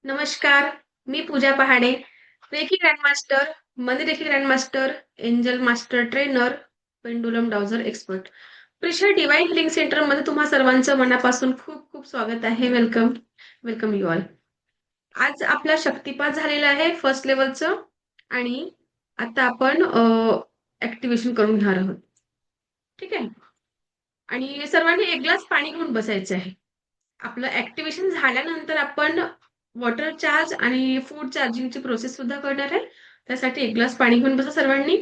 नमस्कार, मी Pooja Pahade, reiki grandmaster, money reiki grandmaster, angel master trainer, pendulum dowser expert. Prisha divine healing सेंटरमध्ये तुम्हा सर्वांचं मनापासून खूप खूप स्वागत आहे. Welcome, welcome you all. आज आपला शक्तिपात झालेला आहे फर्स्ट लेवलचं आणि आता आपण ऍक्टिव्हेशन करून घेणार आहोत. ठीक आहे. आणि सर्वांनी एक ग्लास पाणी घेऊन बसायचं आहे. आपलं ऍक्टिव्हेशन झाल्यानंतर आपण वॉटर चार्ज आणि फूड चार्जिंगची प्रोसेस सुद्धा करणार आहे. त्यासाठी एक ग्लास पाणी घेऊन बसा सर्वांनी.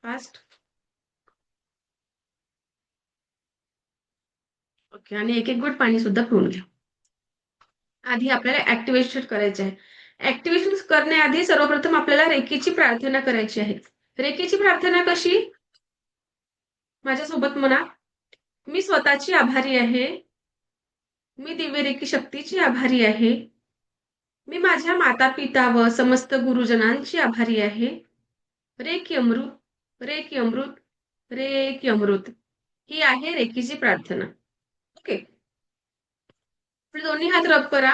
फास्ट. ओके. आणि एक एक घोट पाणी सुद्धा पिऊन घ्या. आधी आपल्याला ऍक्टिव्हेशन करायचे आहे. ऍक्टिव्हेशन करण्याआधी सर्वप्रथम आपल्याला रेकीची प्रार्थना करायची आहे. रेकीची प्रार्थना कशी? माझ्यासोबत म्हणा. मी स्वतःची आभारी आहे. मी दिव्य रेकी शक्तीची आभारी आहे. मी माझ्या माता-पिता व समस्त गुरुजनांची आभारी आहे. रेकी अमृत, रेकी अमृत, रेकी अमृत. ही आहे रेकीची प्रार्थना. ओके. आपले दोन्ही हात रब करा.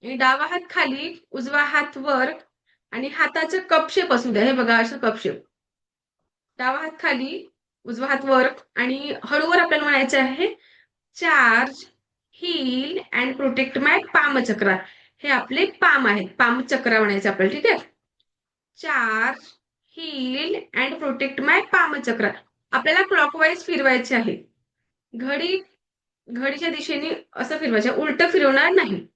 आणि डावा हात खाली, उजवा हात वर आणि हाताचं कपशेप असू द्या. हे बघा असं कपशेप. डावा हात खाली, उजवा हात वर आणि हळूवर आपल्याला म्हणायचं आहे charge, heal and protect my palm chakra. हे आपले पाम आहेत. पाम चक्रा म्हणायचं आपल्याला. ठीक आहे. Charge, heal and protect my palm chakra. आपल्याला क्लॉकवाईज फिरवायचे आहे. घडी घडीच्या दिशेने असं फिरवायचं, उलट फिरवणार नाही.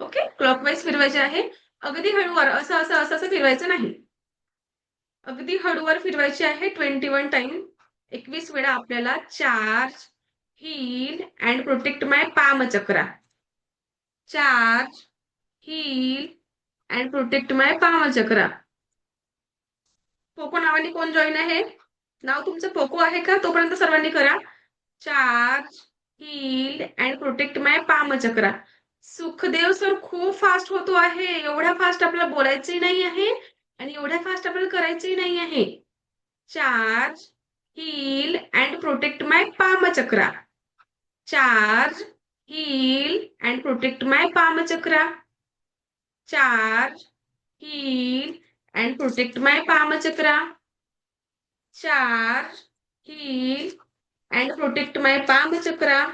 ओके. क्लॉकवाईज फिरवायचे आहे. अगदी हळूवार असं असं असं असं फिरवायचं नाही. अगदी हळूवार फिरवायचे आहे. 21 टाइम. 21 वेळा आपल्याला charge, heal and protect my palm chakra. Charge, heal and protect my palm chakra. पोको नावाने कोण जॉईन आहे? नाव तुमचं पोको आहे का? तोपर्यंत सर्वांनी करा. Charge, heal and protect my palm chakra. Sukhdev sir खूप फास्ट होतो आहे. एवढ्या फास्ट आपल्याला बोलायचंही नाही आहे आणि एवढ्या फास्ट आपल्याला करायचंही नाही आहे. Charge, heal and protect my palm chakra. Charge, heal and protect my palm chakra. Charge, heal and protect my palm chakra. Charge, heal and protect my palm chakra.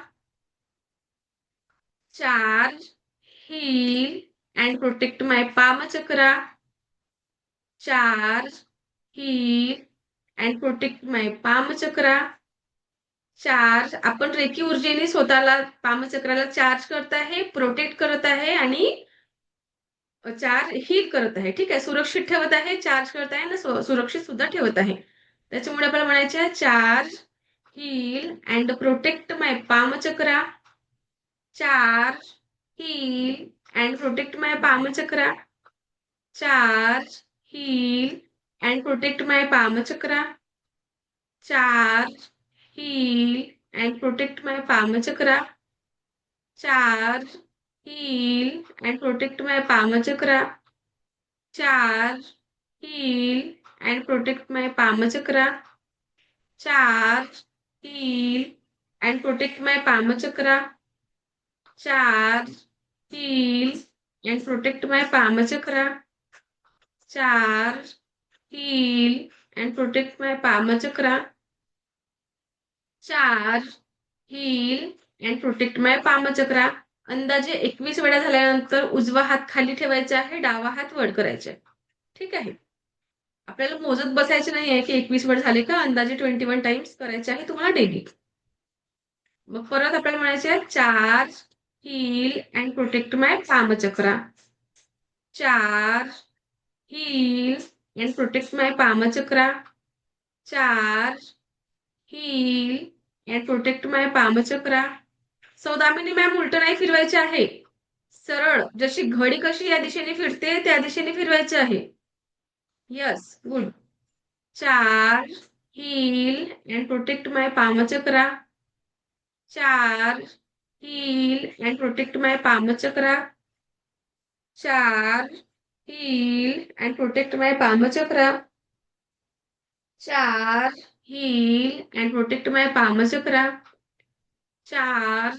Charge, heal and protect my palm chakra. Charge, heal and protect my palm chakra. Charge. आपण reiki ऊर्जेने स्वतःला पामचक्राला charge करत आहे, protect करत आहे आणि charge heal करत आहे. ठीक आहे. सुरक्षित ठेवत आहे, चार्ज करत आहे आणि सुरक्षित सुद्धा ठेवत आहे. त्याच्यामुळे आपल्याला म्हणायचे आहे charge, heal and protect my palm chakra. Charge, heal and protect my palm chakra. Charge, heal and protect my palm chakra. Charge, heal and protect my palm chakra. Charge, heal and protect my palm chakra. Charge, heal and protect my palm chakra. Charge, heal and protect my palm chakra. Charge, heal and protect my palm chakra. Charge, heal and protect my palm chakra. Charge, heal and protect my palm चक्रा. अंदाजे 21 वेळा झाल्यानंतर उजवा हात खाली ठेवायचा आहे, डावा हात वर करायचा आहे. ठीक आहे. आपल्याला मोजत बसायचे नाही आहे की 21 वेळ झाले का, अंदाजे 21 टाइम्स करायचे आहे तुम्हाला डेली. मग परत आपल्याला म्हणायचे आहे charge, heal and protect my palm chakra. Charge, heal and protect my palm chakra. Charge, heal and protect my palm chakra. Saudamini ma'am उलट नाही फिरवायचे आहे. सरळ जशी घडी कशी या दिशेने फिरते त्या दिशेने फिरवायचे आहे. Yes, good. Charge, heal and protect my palm chakra. Charge, heal and protect my palm chakra. Charge, heal and protect my palm chakra. Charge, heal and protect my palm chakra. Charge,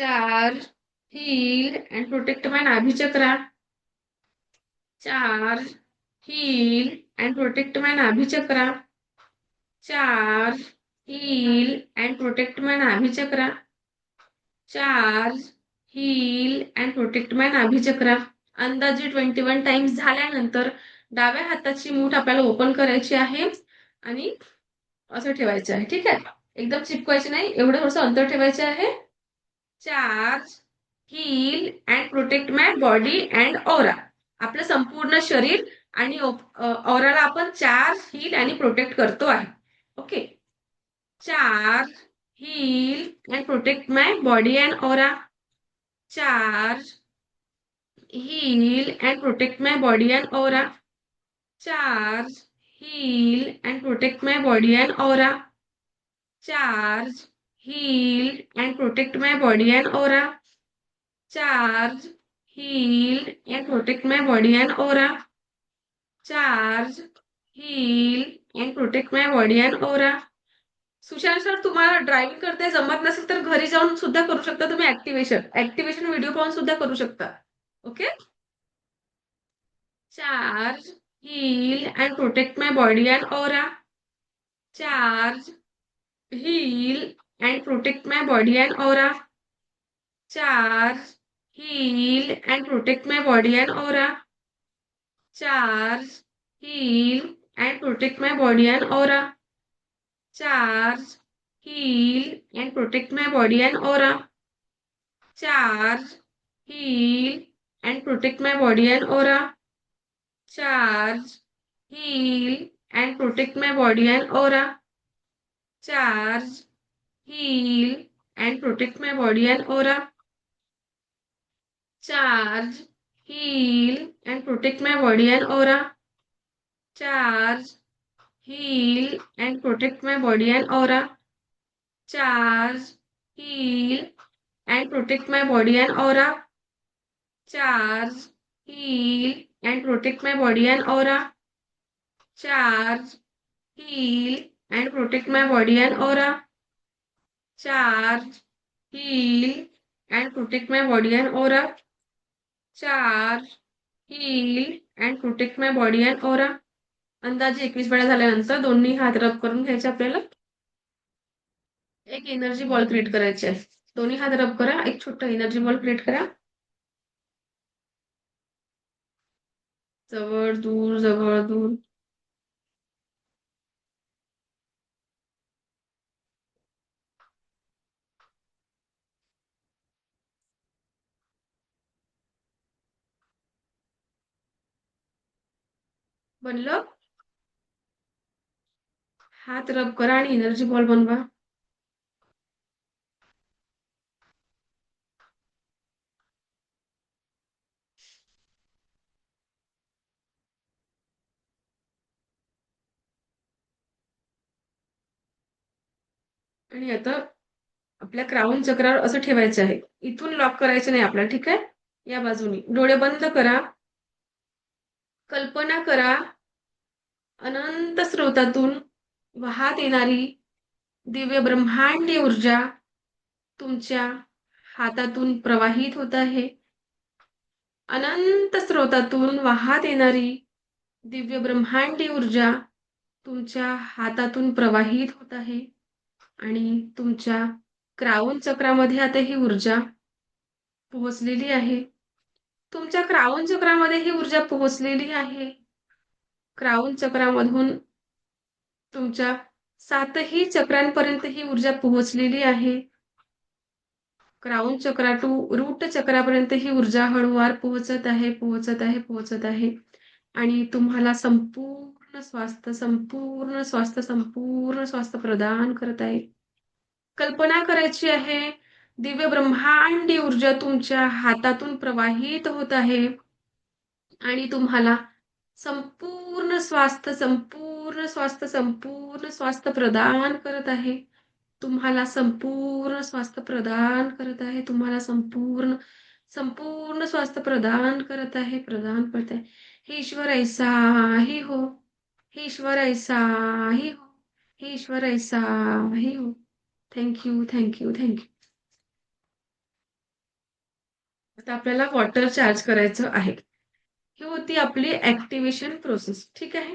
charge, heal and protect my nabhi chakra. Charge, heal and protect my nabhi chakra. Charge, heal and protect my nabhi chakra. Charge, heal and protect my nabhi chakra. अंदाजे 21 times झाल्यानंतर डाव्या हाताची मूठ आपल्याला open करायची आहे आणि असं ठेवायचं आहे. ठीक आहे. एकदम चिपकवायचे नाही, एवढं थोडंसं अंतर ठेवायचं आहे. Charge, heal and protect my body and aura. आपलं संपूर्ण शरीर आणि ऑराला आपण चार्ज, हील आणि प्रोटेक्ट करतो आहे. Okay. Charge, heal and protect my body and aura. Charge, heal and protect my body and aura. Charge, heal and protect my body and aura. Charge, heal and protect my body and aura. Charge, heal and protect my body and aura. Charge, heal and protect my body and aura. Sushant sir, तुम्हाला driving करता जमत नसेल तर घरी जाऊन सुद्धा करू शकता तुम्ही. ऍक्टिव्हेशन व्हिडिओ पाहून सुद्धा करू शकता. Okay. Charge, heal and protect my body and aura. Charge, heal and protect my body and aura. Charge, heal and protect my body and aura. Charge, heal and protect my body and aura. Charge, heal and protect my body and aura. Charge, heal and protect my body and aura. Charge, heal and protect my body and aura. Charge, heal and protect my body and aura. Charge, heal and protect my body and aura. Charge, heal and protect my body and aura. Charge, heal and protect my body and aura. Charge, heal and protect my body and aura. Charge, heal and protect my body and aura. Charge, heal and protect my body and aura. Charge, heal and protect my body and aura. अंदाजे 21 वेळा झाल्यानंतर दोन्ही हात रब करून घ्यायचे आपल्याला. एक एनर्जी बॉल क्रिएट करायचे आहे. दोन्ही हात रब करा, एक छोटा एनर्जी बॉल क्रिएट करा. जवळ दूर, जवळ दूर. बनलं. हात रब करा आणि एनर्जी बॉल बनवा. आणि आता आपल्या क्राऊन चक्रावर असं ठेवायचं आहे. इथून लॉक करायचं नाही आपल्याला. ठीक आहे. या बाजूनी डोळे बंद करा. कल्पना करा, अनंत स्रोतातून वाहत येणारी दिव्य ब्रह्मांडी ऊर्जा तुमच्या हातातून प्रवाहित होत आहे. अनंत स्रोतातून वाहत येणारी दिव्य ब्रह्मांडी ऊर्जा तुमच्या हातातून प्रवाहित होत आहे आणि तुमच्या क्राऊन चक्रामध्ये आता ही ऊर्जा पोहोचलेली आहे. तुमच्या क्राऊन चक्रामध्ये ही ऊर्जा पोहोचलेली आहे. क्राऊन चक्रामधून तुमच्या 7ही चक्रांपर्यंत ही ऊर्जा पोहोचलेली आहे. क्राऊन चक्रा टू रूट चक्रापर्यंत ही ऊर्जा हळूवार पोहोचत आहे, पोहोचत आहे, पोहोचत आहे आणि तुम्हाला संपूर्ण स्वास्थ्य, संपूर्ण स्वास्थ्य, संपूर्ण स्वास्थ्य प्रदान करत आहे. कल्पना करायची आहे, दिव्य ब्रह्मांडी ऊर्जा तुमच्या हातातून प्रवाहित होत आहे आणि तुम्हाला संपूर्ण स्वास्थ्य, संपूर्ण स्वास्थ्य, संपूर्ण स्वास्थ्य प्रदान करत आहे. तुम्हाला संपूर्ण स्वास्थ्य प्रदान करत आहे. तुम्हाला संपूर्ण संपूर्ण स्वास्थ्य प्रदान करत आहे, प्रदान करत आहे. हे ईश्वर ऐसा ही हो, हे ईश्वर ऐसा ही हो, हे ईश्वर ऐसा ही हो. Thank you, thank you, thank you. आता आपल्याला वॉटर चार्ज करायचं आहे. ही होती आपली ऍक्टिव्हेशन प्रोसेस. ठीक आहे.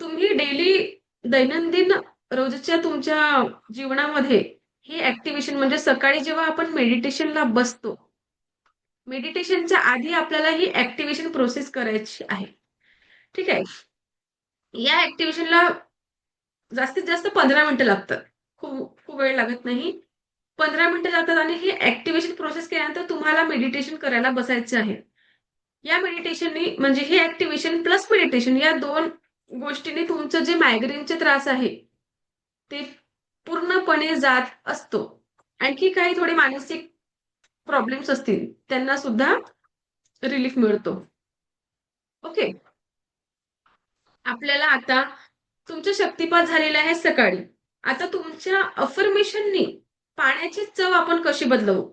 तुम्ही डेली दैनंदिन रोजच्या तुमच्या जीवनामध्ये ही ऍक्टिव्हेशन म्हणजे सकाळी जेव्हा आपण मेडिटेशनला बसतो, मेडिटेशनच्या आधी आपल्याला ही ऍक्टिव्हेशन प्रोसेस करायची आहे. ठीक आहे. या ऍक्टिव्हेशनला जास्तीत जास्त 15 मिनिटं लागतात. खूप खूप वेळ लागत नाही. 15 मिनिटं लागतात आणि ही ऍक्टिव्हेशन प्रोसेस केल्यानंतर तुम्हाला मेडिटेशन करायला बसायचं आहे. या मेडिटेशननी म्हणजे हे ऍक्टिव्हेशन प्लस मेडिटेशन या 2 गोष्टींनी तुमचं जे मायग्रेनचे त्रास आहे, ते पूर्णपणे जात असतो. आणखी काही थोडे मानसिक प्रॉब्लेम्स असतील, त्यांना सुद्धा रिलीफ मिळतो. ओके. आपल्याला आता तुमचा शक्तिपात झालेला आहे सकाळी. आता तुमच्या अफर्मेशननी पाण्याची चव आपण कशी बदलवू?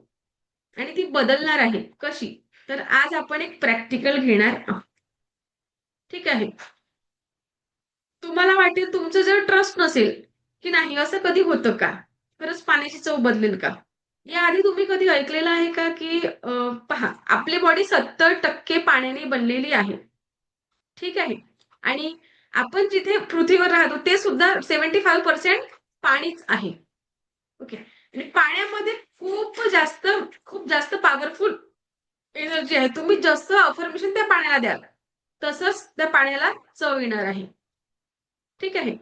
आणि ती बदलणार आहे. कशी? तर आज आपण एक प्रॅक्टिकल घेणार आहोत. ठीक आहे. तुम्हाला वाटेल तुमचं जर ट्रस्ट नसेल, की नाही असं कधी होतं का? खरंच पाण्याची चव बदलेल का? याआधी तुम्ही कधी ऐकलेलं आहे का, की पहा आपली बॉडी 70% पाण्याने बनलेली आहे. ठीक आहे. आणि आपण जिथे पृथ्वीवर राहतो ते सुद्धा 75% पाणीच आहे. ओके. आणि पाण्यामध्ये खूप जास्त पॉवरफुल एनर्जी आहे. तुम्ही जसं अफर्मेशन त्या पाण्याला द्याल, तसंच त्या पाण्याला चव येणार आहे. ठीक आहे.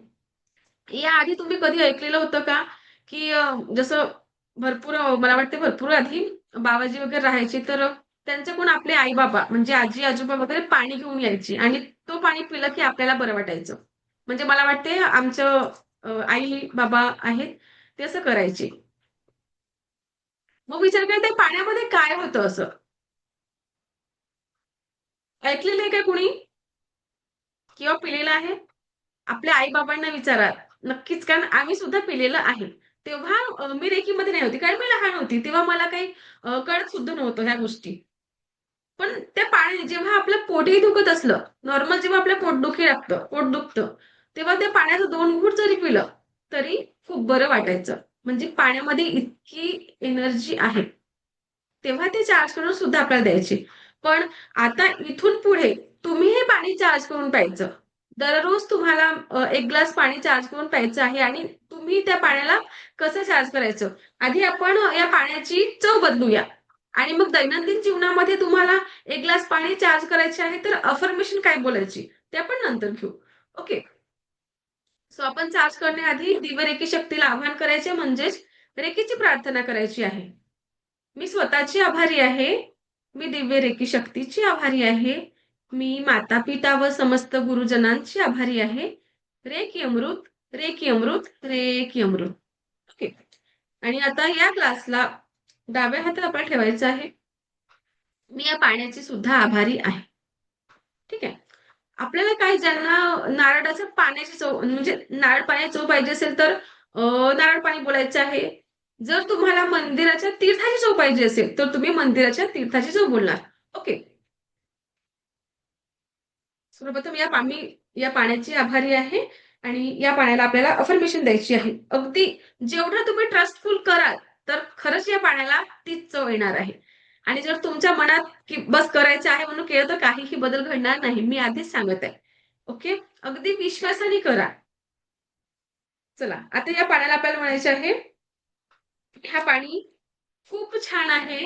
याआधी तुम्ही कधी ऐकलेलं होतं का, की जसं भरपूर मला वाटते भरपूर आधी बाबाजी वगैरे राहायचे, तर त्यांच्याकडून आपले आई-बाबा म्हणजे आजी-आजोबा वगैरे पाणी घेऊन यायचे आणि तो पाणी पिलं की आपल्याला बरं वाटायचं. म्हणजे मला वाटते आमचं आई-बाबा आहेत, ते असं करायचे. मग विचार करा त्या पाण्यामध्ये काय होतं असं? ऐकलेलं आहे का कुणी? किंवा पिलेलं आहे? आपल्या आई-बाबांना विचारा. नक्कीच, कारण आम्ही सुद्धा पिलेलं आहे. तेव्हा मी रेकीमध्ये नाही होती, कारण मी लहान होती. तेव्हा मला काही कळत सुद्धा नव्हतं ह्या गोष्टी. पण त्या पाण्याने जेव्हा आपलं पोटही दुखत असलं, नॉर्मल जेव्हा आपलं पोटदुखी लागतं, पोट दुखतं, तेव्हा त्या पाण्याचं 2 घूट जरी पिलं, तरी खूप बरं वाटायचं. म्हणजे पाण्यामध्ये इतकी एनर्जी आहे. तेव्हा ते चार्ज करून सुद्धा आपल्याला द्यायचे. पण आता इथून पुढे तुम्ही हे पाणी चार्ज करून प्यायचं. दररोज तुम्हाला 1 ग्लास पाणी चार्ज करून प्यायचं आहे आणि तुम्ही त्या पाण्याला कसं चार्ज करायचं? आधी आपण या पाण्याची चव बदलूया आणि मग दैनंदिन जीवनामध्ये तुम्हाला 1 ग्लास पाणी चार्ज करायचे आहे, तर अफर्मेशन काय बोलायची ते आपण नंतर घेऊ. ओके. सो आपण चार्ज करण्याआधी दिव्यरेखी शक्तीला आवाहन करायचे म्हणजेच रेखीची प्रार्थना करायची आहे. मी स्वतःची आभारी आहे. मी दिव्य रेकी शक्तीची आभारी आहे. मी माता-पिता व समस्त गुरुजनांची आभारी आहे. रेकी अमृत, रेकी अमृत, रेकी अमृत. ओके. आणि आता या ग्लासला डाव्या हाताला आपल्याला ठेवायचं आहे. मी या पाण्याची सुद्धा आभारी आहे. ठीक आहे. आपल्याला काही ज्यांना नारळाच्या पाण्याची चव म्हणजे नारळ पाण्याची चव पाहिजे असेल तर नारळ पाणी बोलायचं आहे. जर तुम्हाला मंदिराच्या तीर्थाची चव पाहिजे असेल, तर तुम्ही मंदिराच्या तीर्थाची चव बोलणार. ओके. सर्वप्रथम मी या पाण्याची आभारी आहे आणि या पाण्याला आपल्याला अफर्मेशन द्यायची आहे. अगदी जेवढं तुम्ही ट्रस्टफुल कराल, तर खरंच या पाण्याला तीच चव येणार आहे. आणि जर तुमच्या मनात की बस करायचं आहे म्हणून केलं तर काहीही बदल घडणार नाही. मी आधीच सांगत आहे. ओके. अगदी विश्वासाने करा. चला, आता या पाण्याला आपल्याला म्हणायचे आहे, हा पाणी खूप छान आहे.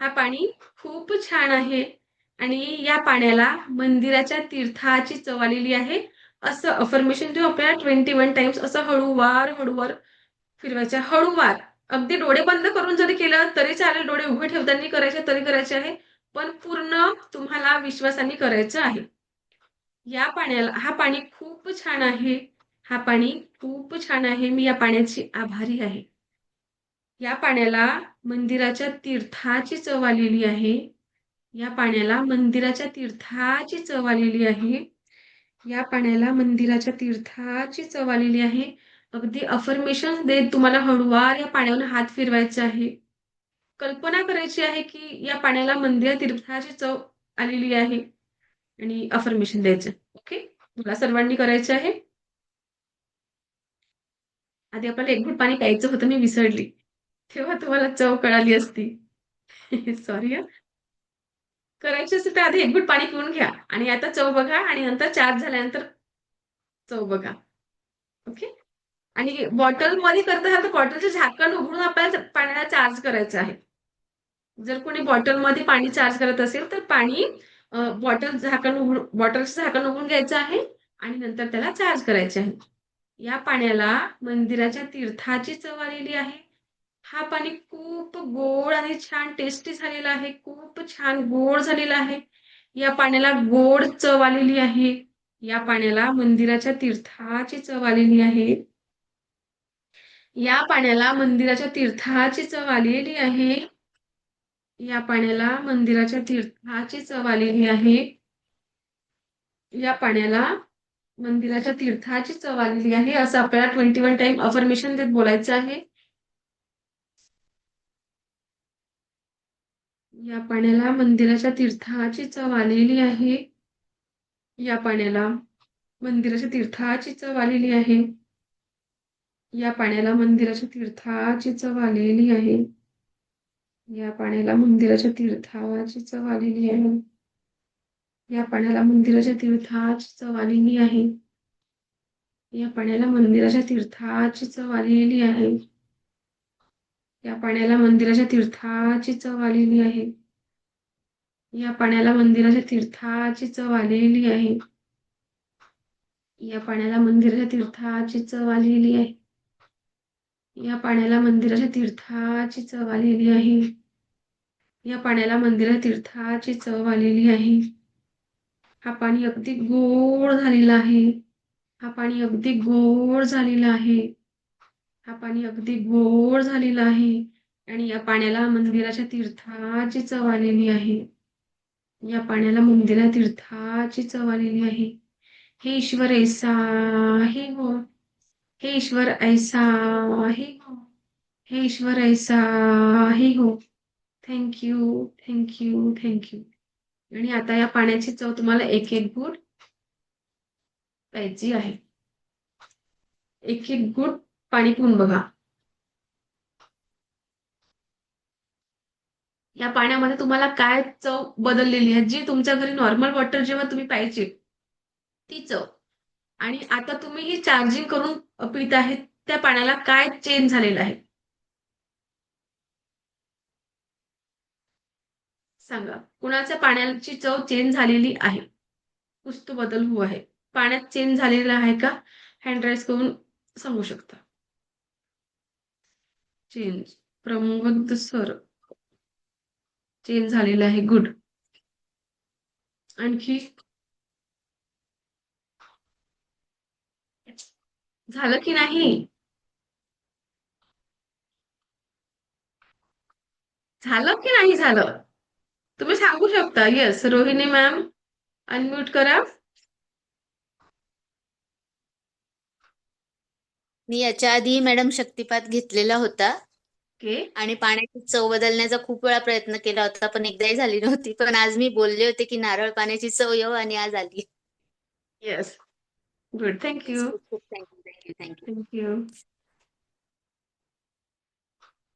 हा पाणी खूप छान आहे आणि या पाण्याला मंदिराच्या तीर्थाची चव आलेली आहे. असं अफर्मेशन देऊन आपल्याला 21 टाइम्स असं हळूवार फिरवायचं आहे. हळूवार. अगदी डोळे बंद करून जरी केलं तरी चालेल. डोळे उघडे ठेवताना करायचे तरी करायचे आहे. पण पूर्ण तुम्हाला विश्वासाने करायचं आहे. या पाण्याला हा पाणी खूप छान आहे. हा पाणी खूप छान आहे. मी या पाण्याची आभारी आहे. या पाण्याला मंदिराच्या तीर्थाची चव आलेली आहे. या पाण्याला मंदिराच्या तीर्थाची चव आलेली आहे. या पाण्याला मंदिराच्या तीर्थाची चव आलेली आहे. अगदी अफर्मेशन देत तुम्हाला हळूवार या पाण्यावर हात फिरवायचे आहे. कल्पना करायची आहे, की या पाण्याला मंदिर तीर्थाची चव आलेली आहे आणि अफर्मेशन द्यायचं. ओके. तुला सर्वांनी करायचं आहे. आधी आपल्याला एक घूट पाणी प्यायचं होतं, मी विसरली. तेव्हा तुम्हाला चव कळाली असती. सॉरी हां. करायची असेल तर आधी एक घूट पाणी पिऊन घ्या आणि आता चव बघा आणि नंतर चार्ज झाल्यानंतर चव बघा. ओके. आणि बॉटलमध्ये करत असाल तर बॉटलचं झाकण उघडून आपल्याला पाण्याला चार्ज करायचं आहे. जर कोणी बॉटलमध्ये पाणी चार्ज करत असेल तर पाणी बॉटलचं झाकण उघडून घ्यायचं आहे आणि नंतर त्याला चार्ज करायचे आहे. या पाण्याला मंदिराच्या तीर्थाची चव आलेली आहे. हा पाणी खूप गोड आणि छान टेस्टी झालेला आहे. खूप छान गोड झालेला आहे. या पाण्याला गोड चव आलेली आहे. या पाण्याला मंदिराच्या तीर्थाची चव आलेली आहे. या पाण्याला मंदिराच्या तीर्थाची चव आलेली आहे. या पाण्याला मंदिराच्या तीर्थाची चव आलेली आहे. या पाण्याला मंदिराच्या तीर्थाची चव आलेली आहे. असं आपल्याला 21 टाइम अफर्मेशन देत बोलायचं आहे. या पाण्याला मंदिराच्या तीर्थाची चव आलेली आहे. या पाण्याला मंदिराच्या तीर्थाची चव आलेली आहे. या पाण्याला मंदिराच्या तीर्थाची चव आलेली आहे. या पाण्याला मंदिराच्या तीर्थाची चव आलेली आहे. या पाण्याला मंदिराच्या तीर्थाची चव आलेली आहे. या पाण्याला मंदिराच्या तीर्थाची चव आलेली आहे. या पाण्याला मंदिराच्या तीर्थाची चव आलेली आहे. या पाण्याला मंदिराच्या तीर्थाची चव आलेली आहे. या पाण्याला मंदिराच्या तीर्थाची चव आलेली आहे. या पाण्याला मंदिराच्या तीर्थाची चव आलेली आहे. या पाण्याला मंदिराच्या तीर्थाची चव आलेली आहे. हा पाणी अगदी गोड झालेला आहे. हा पाणी अगदी गोड झालेला आहे. हा पाणी अगदी गोड झालेला आहे आणि या पाण्याला मंदिराच्या तीर्थाची चव आलेली आहे. या पाण्याला मंदिरा तीर्थाची चव आलेली आहे. हे ईश्वर ऐसा ही हो. हे ईश्वर ऐसा ही हो. हे ईश्वर ऐसा ही हो. Thank you, thank you, thank you. आणि आता या पाण्याची चव तुम्हाला एक एक घूट प्यायची आहे. एक एक घूट पाणी पिऊन बघा. या पाण्यामध्ये तुम्हाला काय चव बदललेली आहे, जी तुमच्या घरी नॉर्मल वॉटर जेव्हा तुम्ही प्यायची ती चव आणि आता तुम्ही ही चार्जिंग करून पित आहेत त्या पाण्याला काय चेंज झालेलं आहे सांगा. कुणाच्या पाण्याची चव चेंज झालेली आहे, कुछ तो बदल हुआ है. पाण्यात चेंज झालेला आहे का? हँड राईज करून सांगू शकता. चेंज. प्रमोद सर चेंज झालेलं आहे. गुड. आणखी झालं की नाही? झालं की नाही झालं? तुम्ही सांगू शकता. येस, रोहिणी मॅम अनम्यूट करा. मी याच्या आधी मॅडम शक्तिपात घेतलेला होता ओके. आणि पाण्याची चव बदलण्याचा खूप वेळा प्रयत्न केला होता, पण एकदाही झाली नव्हती. पण आज मी बोलले होते की नारळ पाण्याची चव येऊ आणि आज आली. येस. गुड. थँक्यू. खूप खूप thank you thank you thank you. Thank you.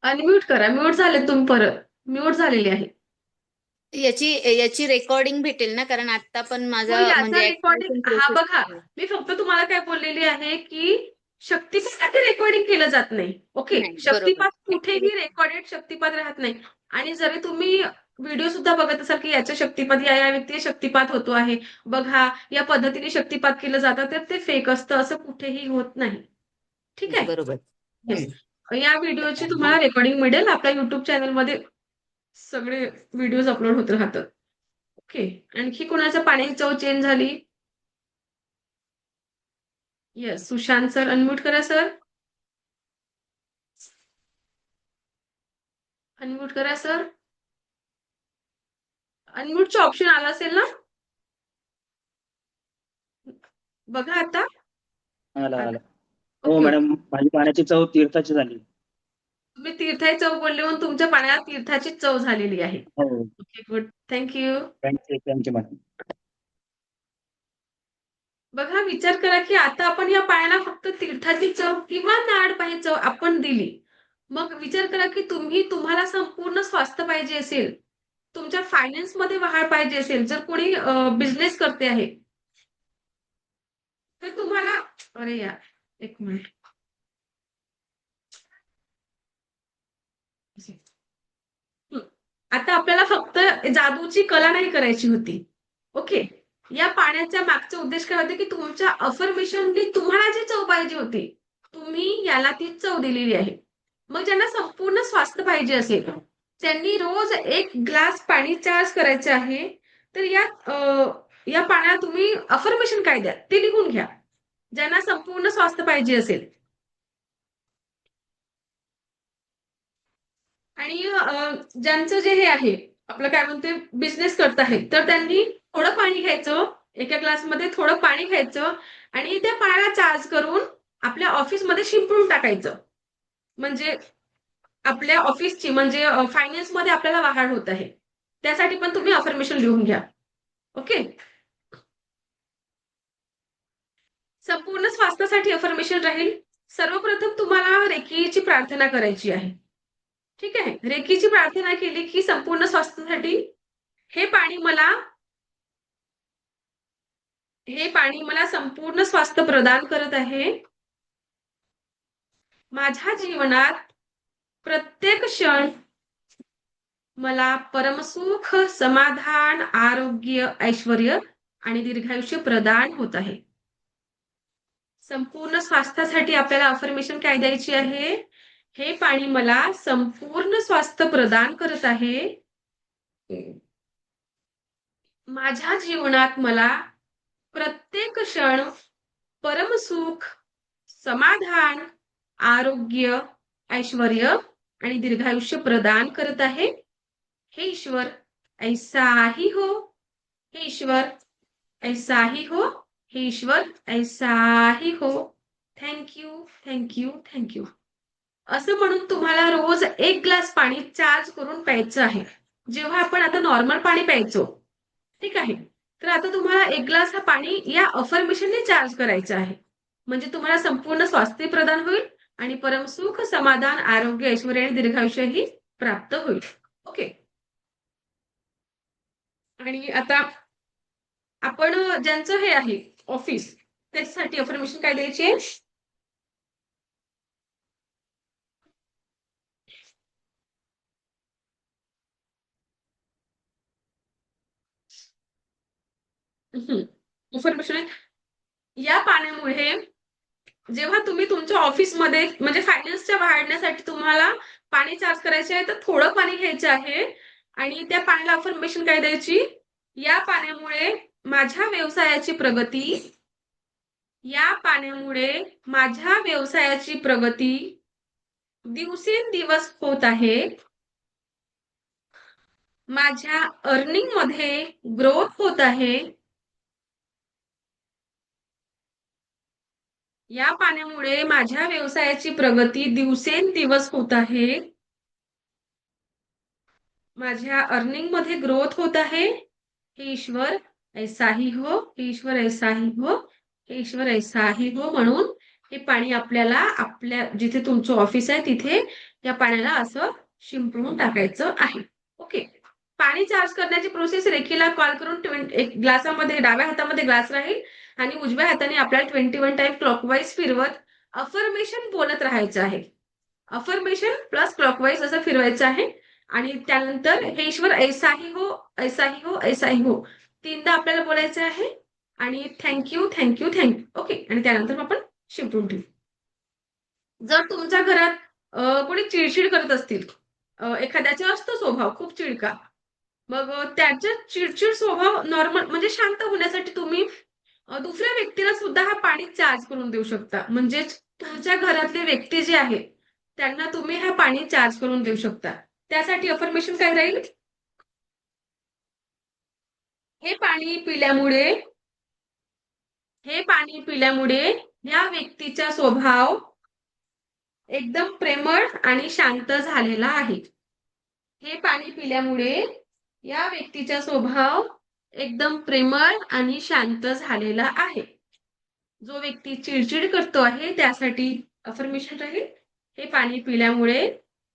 Unmute करा. म्यूट झाले तुम्ही परत. म्यूट झालेली आहे. याची याची रेकॉर्डिंग भेटेल ना, कारण आता पण हो, माझं याचा म्हणजे रेकॉर्डिंग ऍक्टिव्हेशन हा प्रोसेस बघा, मी फक्त तुम्हाला काय बोललेली आहे की शक्तिपात रेकॉर्डिंग केलं जात नाही. ओके. नाही, बरोबर. शक्तिपात कुठेही ऍक्टिव्हेशन रेकॉर्डेड शक्तिपात राहत नाही. आणि जरी तुम्ही व्हिडिओ सुद्धा बघत असाल की याच्या शक्तिपात या व्यक्ती शक्तिपात होतो आहे, बघा या पद्धतीने शक्तिपात केलं जातं, तर ते फेक असतं, असं कुठेही होत नाही. ठीक नाही, आहे. बरोबर. येस. या व्हिडिओची तुम्हाला रेकॉर्डिंग मिळेल. आपल्या युट्यूब चॅनलमध्ये सगळे व्हिडिओज अपलोड होत राहतात. ओके. आणखी कोणाच्या पाण्याची चव चेंज झाली? येस. सुशांत सर अनम्यूट करा सर. अनम्यूट करा सर. अनम्यूटचं ऑप्शन आलं असेल ना? बघा आता. आला आता आला. हो ओके ओके. मॅडम, माझी पाण्याची चव तीर्थाची झाली. तुम्ही तीर्थाची चव बोलले म्हणून तुमच्या पाण्याला तीर्थाची चव झालेली आहे. हो. Okay good. Thank you. Thank you thank you madam. बघा विचार करा की आता आपण या पाण्याला फक्त तीर्थाची चव किंवा नाड पाणी चव आपण दिली. मग विचार करा की तुम्हाला संपूर्ण स्वास्थ्य पाहिजे असेल तुमच्या फायनान्स मध्ये वाढ पाहिजे असेल, जर कोणी बिझनेस करते आहे, तर तुम्हाला अरे यार, एक मिनिट. हं. आता आपल्याला फक्त जादूची कला नाही करायची होती. ओके. या पाण्याच्या मागचा उद्देश काय होता, की तुमच्या अफर्मेशननी तुम्हाला जी चव पाहिजे होती, तुम्ही याला ती चव दिलेली आहे. मग ज्यांना संपूर्ण स्वास्थ्य पाहिजे असेल, त्यांनी रोज 1 ग्लास पाणी चार्ज करायचे आहे. तर या पाण्याला तुम्ही अफर्मेशन काय द्या, ते लिहून घ्या. ज्यांना संपूर्ण स्वास्थ्य पाहिजे असेल. आणि ज्यांचं जे हे आहे, आपलं काय म्हणते बिझनेस करत आहे, तर त्यांनी थोडं पाणी घ्यायचं, एका ग्लासमध्ये थोडं पाणी घ्यायचं आणि त्या पाण्याला चार्ज करून आपल्या ऑफिसमध्ये शिंपडून टाकायचं. म्हणजे आपल्या ऑफिसची म्हणजे फायनान्समध्ये आपल्याला वाढ होत आहे. त्यासाठी पण तुम्ही अफर्मेशन लिहून घ्या. ओके. संपूर्ण स्वास्थ्यासाठी अफर्मेशन राहील. सर्वप्रथम तुम्हाला रेकीची प्रार्थना करायची आहे. ठीक आहे. रेकीची प्रार्थना केली की संपूर्ण स्वास्थ्यासाठी हे पाणी मला हे पाणी मला संपूर्ण स्वास्थ्य प्रदान करत आहे. माझ्या जीवनात प्रत्येक क्षण मला परमसुख, समाधान, आरोग्य, ऐश्वर्य आणि दीर्घायुष्य प्रदान होत आहे. संपूर्ण स्वास्थ्यासाठी आपल्याला अफर्मेशन काय द्यायची आहे? हे पाणी मला संपूर्ण स्वास्थ्य प्रदान करत आहे. माझ्या जीवनात मला प्रत्येक क्षण परमसुख, समाधान, आरोग्य, ऐश्वर्य आणि दीर्घायुष्य प्रदान करत आहे. हे ईश्वर ऐसा ही हो. हे ईश्वर ऐसा ही हो. हे ईश्वर ऐसा ही हो. Thank you, thank you, thank you. असं म्हणून तुम्हाला रोज 1 ग्लास पाणी चार्ज करून प्यायचं आहे. जेव्हा आपण आता नॉर्मल पाणी प्यायचो, ठीक आहे. तर आता तुम्हाला 1 ग्लास हा पाणी या अफर्मेशनने चार्ज करायचं आहे. म्हणजे तुम्हाला संपूर्ण स्वास्थ्य प्रदान होईल आणि परमसुख, समाधान, आरोग्य, ऐश्वर्य आणि दीर्घायुष्यही प्राप्त होईल. ओके. आणि आता आपण ज्यांचं हे आहे ऑफिस, त्याच्यासाठी अफर्मेशन काय द्यायची आहे? अफर्मेशन या पाण्यामुळे जेव्हा तुम्ही तुमच्या ऑफिसमध्ये म्हणजे फायनान्सच्या वाढण्यासाठी तुम्हाला पाणी चार्ज करायचे आहे, तर थोडं पाणी घ्यायचं आहे आणि त्या पाण्याला अफर्मेशन काय द्यायची? या पाण्यामुळे माझ्या व्यवसायाची प्रगती या पाण्यामुळे माझ्या व्यवसायाची प्रगती दिवसेंदिवस होत आहे. माझ्या अर्निंगमध्ये ग्रोथ होत आहे. या पाण्यामुळे माझ्या व्यवसायाची प्रगती दिवसेंदिवस होत आहे. माझ्या अर्निंगमध्ये ग्रोथ होत आहे. हे ईश्वर ऐसा ही हो. हे ईश्वर ऐसा ही हो. हे ईश्वर ऐसा ही हो. म्हणून हे पाणी आपल्याला आपल्या जिथे तुमचं ऑफिस आहे तिथे या पाण्याला असं शिंपडून टाकायचं आहे. ओके. पाणी चार्ज करण्याची प्रोसेस रेकीला कॉल करून एक ग्लासामध्ये डाव्या हातामध्ये ग्लास राहील आणि उजव्या हाताने आपल्याला 21 टाइम क्लॉकवाईज फिरवत अफर्मेशन बोलत राहायचं आहे. अफर्मेशन प्लस क्लॉकवाईज असं फिरवायचं आहे आणि त्यानंतर हे ईश्वर ऐसा ही हो, ऐसा ही हो, ऐसा ही हो. 3दा आपल्याला बोलायचं आहे आणि थँक्यू, थँक्यू, थँक्यू. ओके. आणि त्यानंतर आपण शिंपडून ठेवू. जर तुमच्या घरात कोणी चिडचिड करत असतील, एखाद्याचा असतो स्वभाव खूप चिडका, मग त्याचा चिडचिड स्वभाव नॉर्मल म्हणजे शांत होण्यासाठी तुम्ही दुसऱ्या व्यक्तीला सुद्धा हा पाणी चार्ज करून देऊ शकता. म्हणजेच तुमच्या घरातले व्यक्ती जे आहे त्यांना तुम्ही हा पाणी चार्ज करून देऊ शकता. त्यासाठी अफर्मेशन काय राहील? हे पाणी पिल्यामुळे या व्यक्तीचा स्वभाव एकदम प्रेमळ आणि शांत झालेला आहे. हे पाणी पिल्यामुळे या व्यक्तीचा स्वभाव एकदम प्रेमळ आणि शांत झालेला आहे. जो व्यक्ती चिडचिड करतो आहे त्यासाठी अफर्मेशन राहील. हे पाणी पिल्यामुळे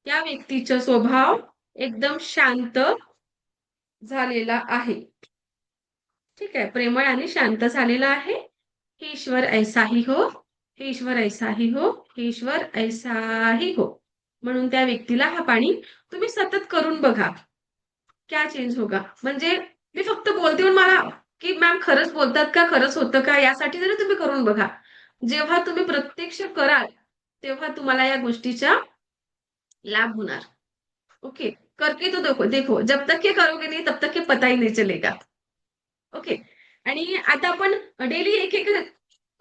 त्या व्यक्तीचा स्वभाव एकदम शांत झालेला आहे. ठीक आहे, प्रेमळ आणि शांत झालेला आहे. हे ईश्वर ऐसा ही हो, हे ईश्वर ऐसा ही हो, हे ईश्वर ऐसा ही हो. म्हणून त्या व्यक्तीला हा पाणी तुम्ही सतत करून बघा. क्या चेंज होगा. म्हणजे मी फक्त बोलते पण मला की मॅम खरंच बोलतात का, खरंच होतं का, यासाठी जरी तुम्ही करून बघा. जेव्हा तुम्ही प्रत्यक्ष कराल तेव्हा तुम्हाला या गोष्टीचा लाभ होणार. ओके, करके तो देखो देखो, जब तक ये करोगे नहीं तब तक ये पता ही नहीं चलेगा. ओके. आणि आता आपण डेली एक एक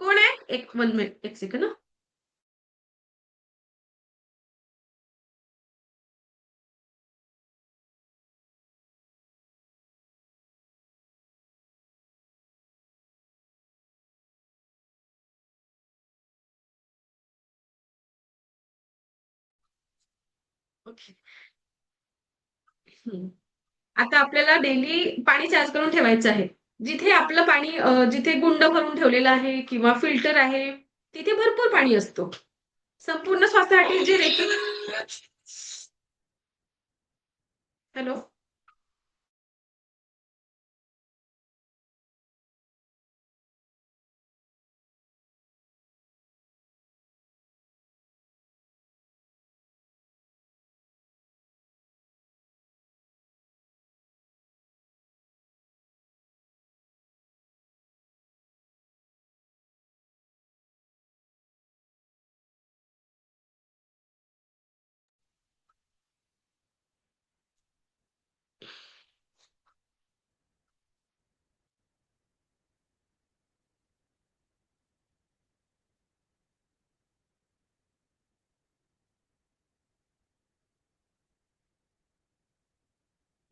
कोण आहे, एक 1 मिनिट, 1 सेकंड. ओके. हम्म. आता आपल्याला डेली पाणी चार्ज करून ठेवायचं आहे. जिथे आपलं पाणी जिथे गुंड भरून ठेवलेलं आहे किंवा फिल्टर आहे, तिथे भरपूर पाणी असतो. संपूर्ण श्वासासाठी जे हॅलो.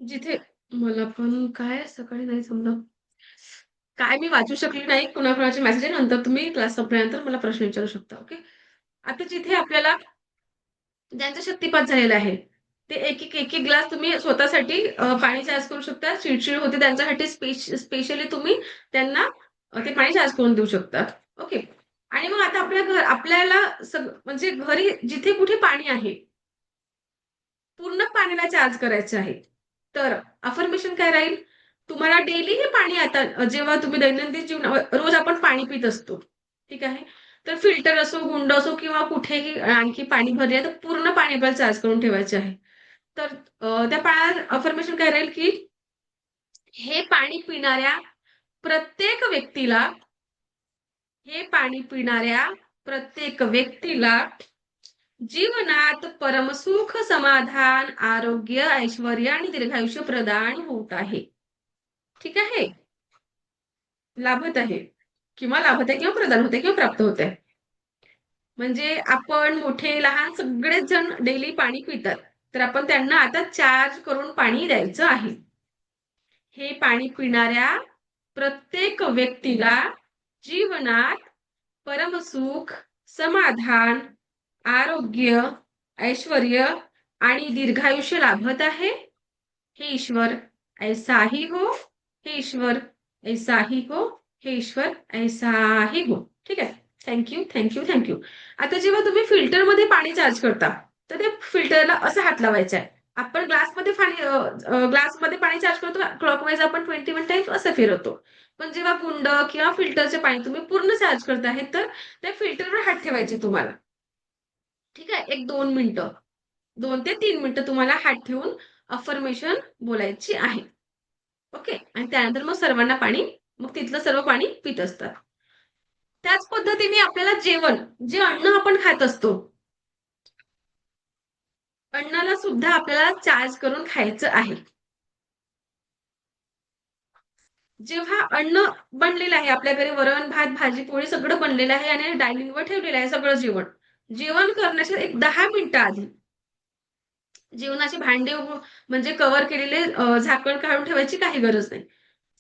जिथे मला पण काय सकाळी नाही समजलं. काय मी वाचू शकली नाही कुणाकुणाचे मेसेज, नंतर तुम्ही क्लास संपल्यानंतर मला प्रश्न विचारू शकता. ओके. आता जिथे आपल्याला ज्यांचा शक्तिपात झालेला आहे ते एक एक ग्लास तुम्ही स्वतःसाठी पाणी चार्ज करू शकता. चिडचिड होते त्यांच्यासाठी स्पेशली तुम्ही त्यांना ते पाणी चार्ज करून देऊ शकता. ओके. आणि मग आता आपल्याला म्हणजे घरी जिथे कुठे पाणी आहे पूर्ण पाण्याला चार्ज करायचं आहे. तर अफर्मेशन काय राहील, तुम्हाला डेली हे पाणी आता जेव्हा तुम्ही दैनंदिन जीवनात रोज आपण पाणी पित असतो. ठीक आहे. तर फिल्टर असो, गुंड असो किंवा कुठेही आणखी पाणी भरले तर पूर्ण पाणी आपल्याला चार्ज करून ठेवायचे आहे. तर त्या पाण्यात अफर्मेशन काय राहील की हे पाणी पिणाऱ्या प्रत्येक व्यक्तीला हे पाणी पिणाऱ्या प्रत्येक व्यक्तीला जीवनात परमसुख, समाधान, आरोग्य, ऐश्वर्य आणि दीर्घायुष्य प्रदान होत आहे. ठीक आहे. लाभत आहे किंवा लाभत आहे किंवा प्रदान होते किंवा प्राप्त होते. म्हणजे आपण मोठे लहान सगळेच जण डेली पाणी पितात. तर आपण त्यांना आता चार्ज करून पाणी द्यायचं आहे. हे पाणी पिणाऱ्या प्रत्येक व्यक्तीला जीवनात परमसुख, समाधान, आरोग्य, ऐश्वर्य आणि दीर्घायुष्य लाभत आहे. हे ईश्वर ऐसा ही हो, हे ईश्वर ऐसा ही हो, हे ईश्वर ऐसा ही हो. ठीक आहे. Thank you thank you thank you. आता जेव्हा तुम्ही फिल्टरमध्ये पाणी चार्ज करता तर ते फिल्टरला असा हात लावायचा आहे. आपण ग्लासमध्ये पाणी चार्ज करतो क्लॉकवाईज आपण 21 टाइम्स असं फिरवतो. पण जेव्हा गुंड किंवा फिल्टरचे पाणी तुम्ही पूर्ण चार्ज करत आहे तर त्या फिल्टरवर हात ठेवायचे तुम्हाला. ठीक आहे. 1-2 मिनिटं, 2 ते 3 मिनिटं तुम्हाला हात ठेवून अफर्मेशन बोलायची आहे. ओके. आणि त्यानंतर मग सर्वांना पाणी, मग तिथलं सर्व पाणी पित असतात. त्याच पद्धतीने आपल्याला जेवण, जे अन्न आपण खात असतो, अन्नाला सुद्धा आपल्याला चार्ज करून खायचं आहे. जेव्हा अन्न बनलेलं आहे आपल्या घरी, वरण भात भाजी पोळी सगळं बनलेलं आहे आणि डायनिंगवर ठेवलेलं आहे सगळं जेवण. जेवण करण्याच्या 10 मिनिटं आधी जेवणाचे भांडे म्हणजे कव्हर केलेले झाकण काढून ठेवायची काही गरज नाही.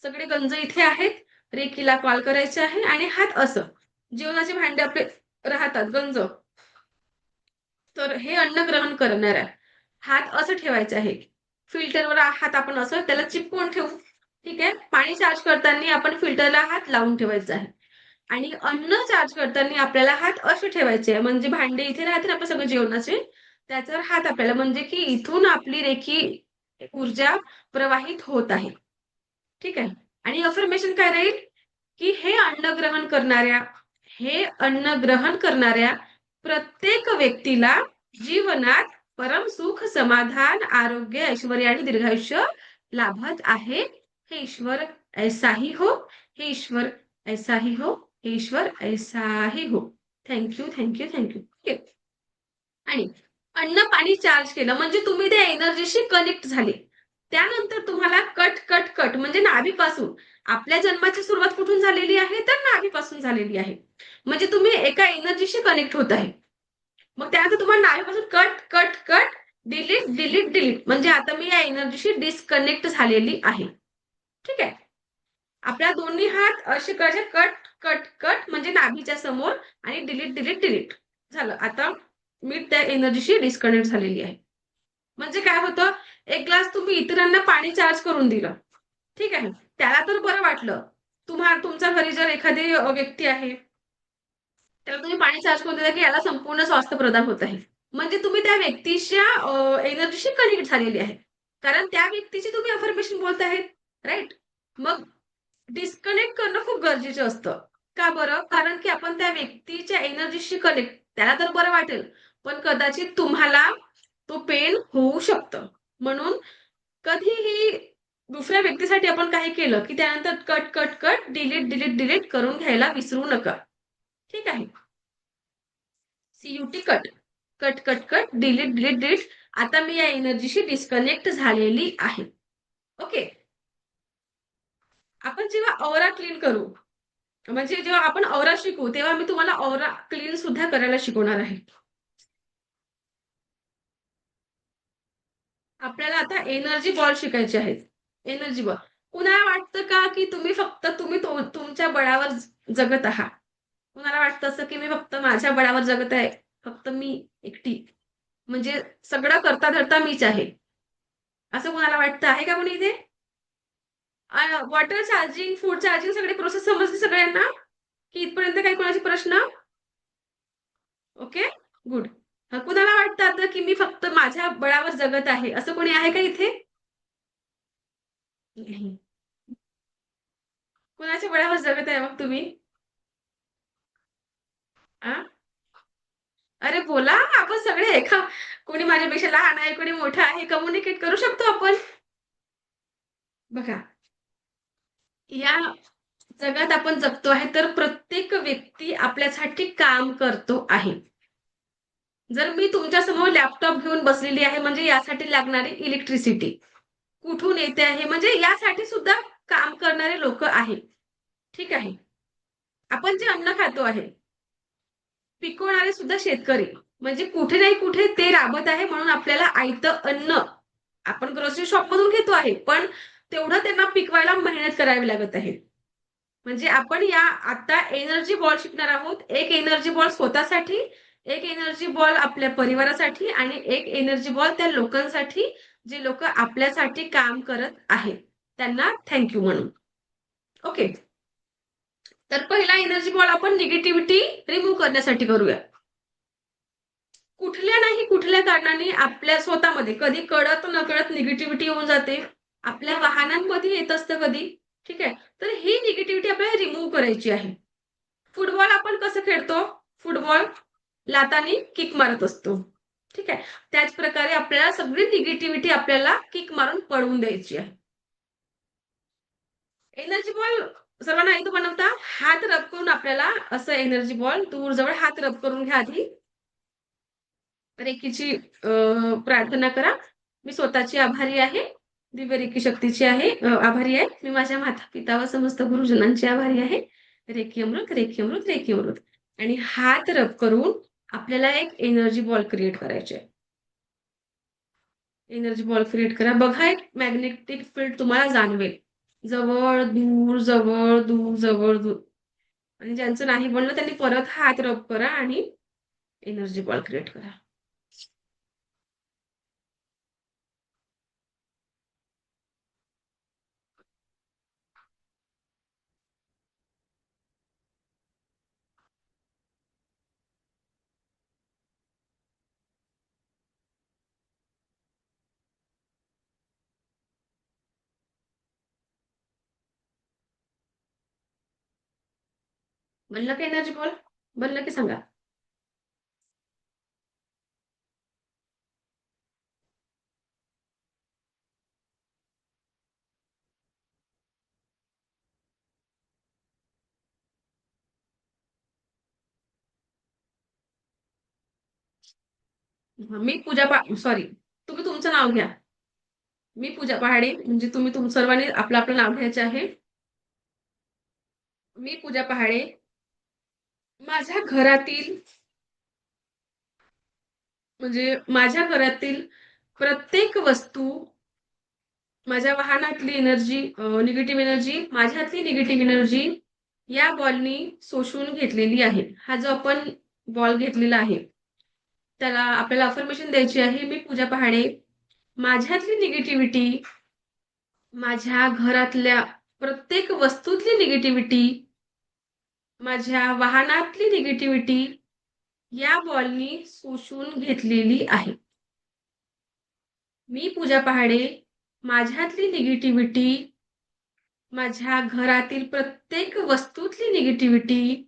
सगळे गंज इथे आहेत. रेकीला कॉल करायचे आहे आणि हात असं जेवणाचे भांडे आपले राहतात गंज. तर हे अन्न ग्रहण करणाऱ्या हात असं ठेवायचे आहे. फिल्टरवर हात आपण असं त्याला चिपकून ठेवू. ठीक आहे. पाणी चार्ज करताना आपण फिल्टरला हात लावून ठेवायचा आहे. आणि अन्न चार्ज करताना आपल्याला हात असे ठेवायचे आहे. म्हणजे भांडे इथे राहते ना आपलं सगळं जेवणाचे, त्याच्यावर हात आपल्याला म्हणजे की इथून आपली रेखी ऊर्जा प्रवाहित होत आहे. ठीक आहे. आणि अफर्मेशन काय राहील, की हे अन्न ग्रहण करणाऱ्या प्रत्येक व्यक्तीला जीवनात परम सुख, समाधान, आरोग्य, ऐश्वर्य आणि दीर्घायुष्य लाभत आहे. हे ईश्वर ऐसा ही हो, हे ईश्वर ऐसा ही हो, हे ईश्वर ऐसा ही हो. Thank you, thank you, thank you. Okay. आणि अन्न पाणी चार्ज केलं म्हणजे तुम्ही त्या एनर्जीशी कनेक्ट झाले. त्यानंतर तुम्हाला कट कट कट म्हणजे नाभीपासून आपल्या जन्माची सुरुवात कुठून झालेली आहे तर नाभीपासून झालेली आहे. म्हणजे तुम्ही एका एनर्जीशी कनेक्ट होत आहे. मग त्यानंतर तुम्हाला नाभीपासून cut cut cut delete delete delete म्हणजे आता मी या एनर्जीशी डिस्कनेक्ट झालेली आहे. ठीक आहे. आपल्या दोन्ही हात असे करायचे कट कट कट म्हणजे नाभीच्या समोर आणि डिलीट डिलीट डिलीट झालं. आता मी त्या एनर्जीशी डिस्कनेक्ट झालेली आहे. म्हणजे काय होतं, एक ग्लास तुम्ही इतरांना पाणी चार्ज करून दिलं. ठीक आहे. त्याला तर बरं वाटलं. तुमच्या घरी जर एखादी व्यक्ती आहे, त्याला तुम्ही पाणी चार्ज करून दिलं की याला संपूर्ण स्वास्थ्य प्रदान होत आहे. म्हणजे तुम्ही त्या व्यक्तीच्या एनर्जीशी कनेक्ट झालेली आहे. कारण त्या व्यक्तीची तुम्ही अफर्मेशन बोलत आहेत. राईट? मग डिस्कनेक्ट करणं खूप गरजेचं असतं. का बरं? कारण की आपण त्या व्यक्तीच्या एनर्जीशी कनेक्ट त्याला तर बरं वाटेल, पण कदाचित तुम्हाला तो पेन होऊ शकतं. म्हणून कधीही दुसऱ्या व्यक्तीसाठी आपण काही केलं, की त्यानंतर cut, cut, cut, delete, delete, delete करून घ्यायला विसरू नका. ठीक आहे. CUT cut. Cut, cut, cut, delete, delete, delete. आता मी या एनर्जीशी डिस्कनेक्ट झालेली आहे. ओके. आपण जेव्हा ऑरा क्लीन करू, म्हणजे जेव्हा आपण ऑरा शिकू, तेव्हा मी तुम्हाला ऑरा क्लीन सुद्धा करायला शिकवणार आहे. आपल्याला आता एनर्जी बॉल शिकायचे आहेत. Energy ball. कुणाला वाटतं का, की तुम्ही तुमच्या बळावर जगत आहात? कुणाला वाटतं असं, की मी फक्त माझ्या बळावर जगत आहे, फक्त मी एकटी. म्हणजे सगळं करता धरता मीच आहे. असं कुणाला वाटतं आहे का कोणी इथे? वॉटर चार्जिंग, फूड चार्जिंग सगळी प्रोसेस समजली सगळ्यांना? की इथपर्यंत काही कोणाचे प्रश्न? Okay, good. कुणाला वाटतं आता, की मी फक्त माझ्या बळावर जगत आहे, असं कोणी आहे का इथे? नाही. कुणाच्या बळावर जगत आहे मग तुम्ही? आ? अरे बोला, आपण सगळे एका कोणी माझ्यापेक्षा लहान आहे, कोणी मोठा आहे, कम्युनिकेट करू शकतो आपण. बघा, या जगात आपण जगतो आहे, तर प्रत्येक व्यक्ती आपल्यासाठी काम करतो आहे. जर मी तुमच्यासमोर लॅपटॉप घेऊन बसलेली आहे, म्हणजे यासाठी लागणारी इलेक्ट्रिसिटी कुठून येते आहे, म्हणजे यासाठी सुद्धा काम करणारे लोक आहेत. ठीक आहे. आपण जे अन्न खातो आहे, पिकवणारे सुद्धा शेतकरी. म्हणजे कुठे नाही कुठे ते राबत आहे म्हणून आपल्याला आयतं अन्न आपण ग्रोसरी शॉपमधून घेतो आहे. पण तेवढं त्यांना पिकवायला मेहनत करावी लागत आहे. म्हणजे आपण या आता एनर्जी बॉल शिकणार आहोत. एक एनर्जी बॉल स्वतःसाठी, एक एनर्जी बॉल आपल्या परिवारासाठी आणि एक एनर्जी बॉल त्या लोकांसाठी, जे लोकं आपल्यासाठी काम करत आहेत. त्यांना थँक यू म्हणून. ओके. तर पहिला एनर्जी बॉल आपण निगेटिव्हिटी रिमूव्ह करण्यासाठी करूया. कुठल्या नाही कुठल्या कारणाने आपल्या स्वतःमध्ये कधी कळत नकळत निगेटिव्हिटी येऊन जाते. आपल्या वाहनांमध्ये येत असतं कधी. ठीक आहे. तर ही निगेटिव्हिटी आपल्याला रिमूव्ह करायची आहे. फुटबॉल आपण कसं खेळतो? फुटबॉल लातानी किक मारत असतो. ठीक आहे. त्याच प्रकारे आपल्याला सगळी निगेटिव्हिटी आपल्याला किक मारून पळवून द्यायची आहे. एनर्जी बॉल सर्वांना इथं बनवता हात रब करून आपल्याला असं एनर्जी बॉल दूर जवळ हात रब करून घ्या आधी. रेकीची प्रार्थना करा. मी स्वतःची आभारी आहे. दिव्य रेकी शक्तीची आहे, आभारी आहे. मी माझ्या माता-पिता व समस्त गुरुजनांची आभारी आहे. रेकी अमृत, रेकी अमृत, रेकी अमृत. आणि हात रब करून आपल्याला एक एनर्जी बॉल क्रिएट करायचे आहे. एनर्जी बॉल क्रिएट करा. बघा एक मॅग्नेटिक फील्ड तुम्हाला जाणवेल. जवळ, दूर, जवळ, दूर, जवळ, दूर. आणि ज्यांचं नाही बनलं त्यांनी परत हात रब करा आणि एनर्जी बॉल क्रिएट करा. बनलं का एनर्जी बॉल? बनलं की सांगा. मी पूजा सॉरी, तुम्ही तुमचं नाव घ्या. मी पूजा पहाडे, म्हणजे तुम्ही सर्वांनी आपलं आपलं नाव घ्यायचं आहे. मी पूजा पहाडे माझ्या घरातील, म्हणजे माझ्या घरातील प्रत्येक वस्तू, माझ्या वाहनातली एनर्जी, निगेटिव्ह एनर्जी, माझ्यातली निगेटिव्ह एनर्जी या बॉलनी शोषून घेतलेली आहे. हा जो आपण बॉल घेतलेला आहे त्याला आपल्याला अफर्मेशन द्यायची आहे. मी पूजा पहाडे माझ्यातली निगेटिव्हिटी, माझ्या घरातल्या प्रत्येक वस्तूतली निगेटिव्हिटी, माझ्या वाहनातली निगेटिव्हिटी या बॉलनी शोषून घेतलेली आहे. मी पूजा पहाडे माझ्यातली निगेटिव्हिटी, माझ्या घरातील प्रत्येक वस्तूतली निगेटिव्हिटी,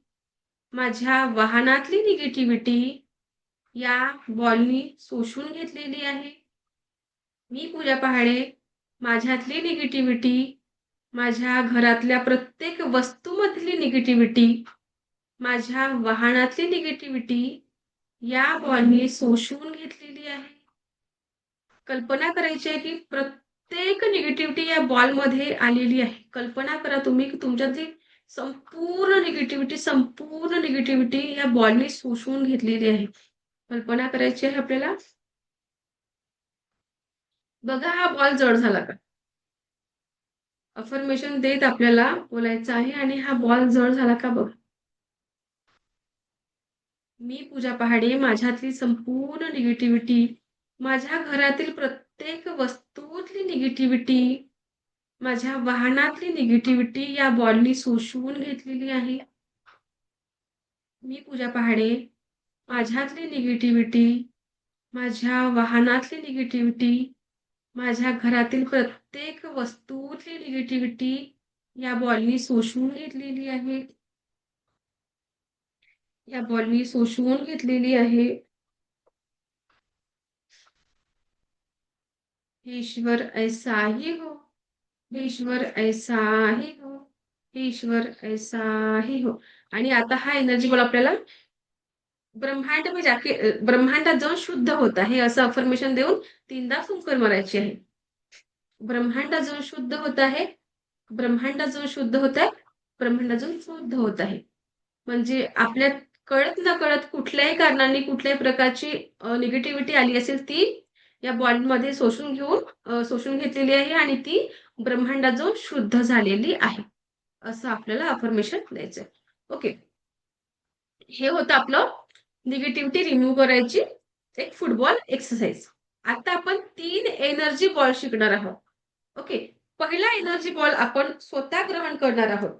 माझ्या वाहनातली निगेटिव्हिटी या बॉलनी शोषून घेतलेली आहे. मी पूजा पहाडे माझ्यातली निगेटिव्हिटी, माझ्या घरातल्या प्रत्येक वस्तूमधली निगेटिव्हिटी, माझ्या वाहनातली निगेटिव्हिटी या बॉलनी शोषून घेतलेली आहे. कल्पना करायची आहे की प्रत्येक निगेटिव्हिटी या बॉलमध्ये आलेली आहे. कल्पना करा तुम्ही की तुमच्यातली संपूर्ण निगेटिव्हिटी या बॉलने शोषून घेतलेली आहे. कल्पना करायची आहे आपल्याला. बघा हा बॉल जड झाला का? अफर्मेशन देत आपल्याला बोलायचं आहे आणि हा बॉल जड झाला का बघ. मी पूजा पहाडे माझ्यातली संपूर्ण निगेटिव्हिटी, माझ्या घरातील प्रत्येक वस्तूतली निगेटिव्हिटी, माझ्या वाहनातली निगेटिव्हिटी या बॉलनी शोषून घेतलेली आहे. मी पूजा पहाडे माझ्यातली निगेटिव्हिटी, माझ्या वाहनातली निगेटिव्हिटी, माझ्या घरातील प्रत्येक वस्तूतली निगेटिव्हिटी या बॉलनी शोषून घेतलेली आहे. या बॉलनी शोषून घेतलेली आहे. ईश्वर ऐसा ही हो, ईश्वर ऐसा ही हो, ईश्वर ऐसा ही हो. आणि आता हा एनर्जी बॉल आपल्याला ब्रह्मांड में जाके ब्रह्मांडात जाऊन शुद्ध होत आहे असं अफर्मेशन देऊन 3दा फुंकर मारायची आहे. ब्रह्मांडात जाऊन शुद्ध होत आहे, ब्रह्मांडात जाऊन शुद्ध होत आहे, ब्रह्मांडात जाऊन शुद्ध होत आहे. म्हणजे आपल्यात कळत न कळत कुठल्याही कारणाने कुठल्याही प्रकारची निगेटिव्हिटी आली असेल ती या बॉडीमध्ये शोषून घेतलेली आहे आणि ती ब्रह्मांडात जाऊन शुद्ध झालेली आहे असं आपल्याला अफर्मेशन द्यायचंय. ओके, हे होतं आपलं निगेटिव्हिटी रिमूव्ह करायची एक फुटबॉल एक्सरसाइज. आता आपण 3 एनर्जी बॉल शिकणार आहोत. ओके, पहिला एनर्जी बॉल आपण स्वतः ग्रहण करणार आहोत.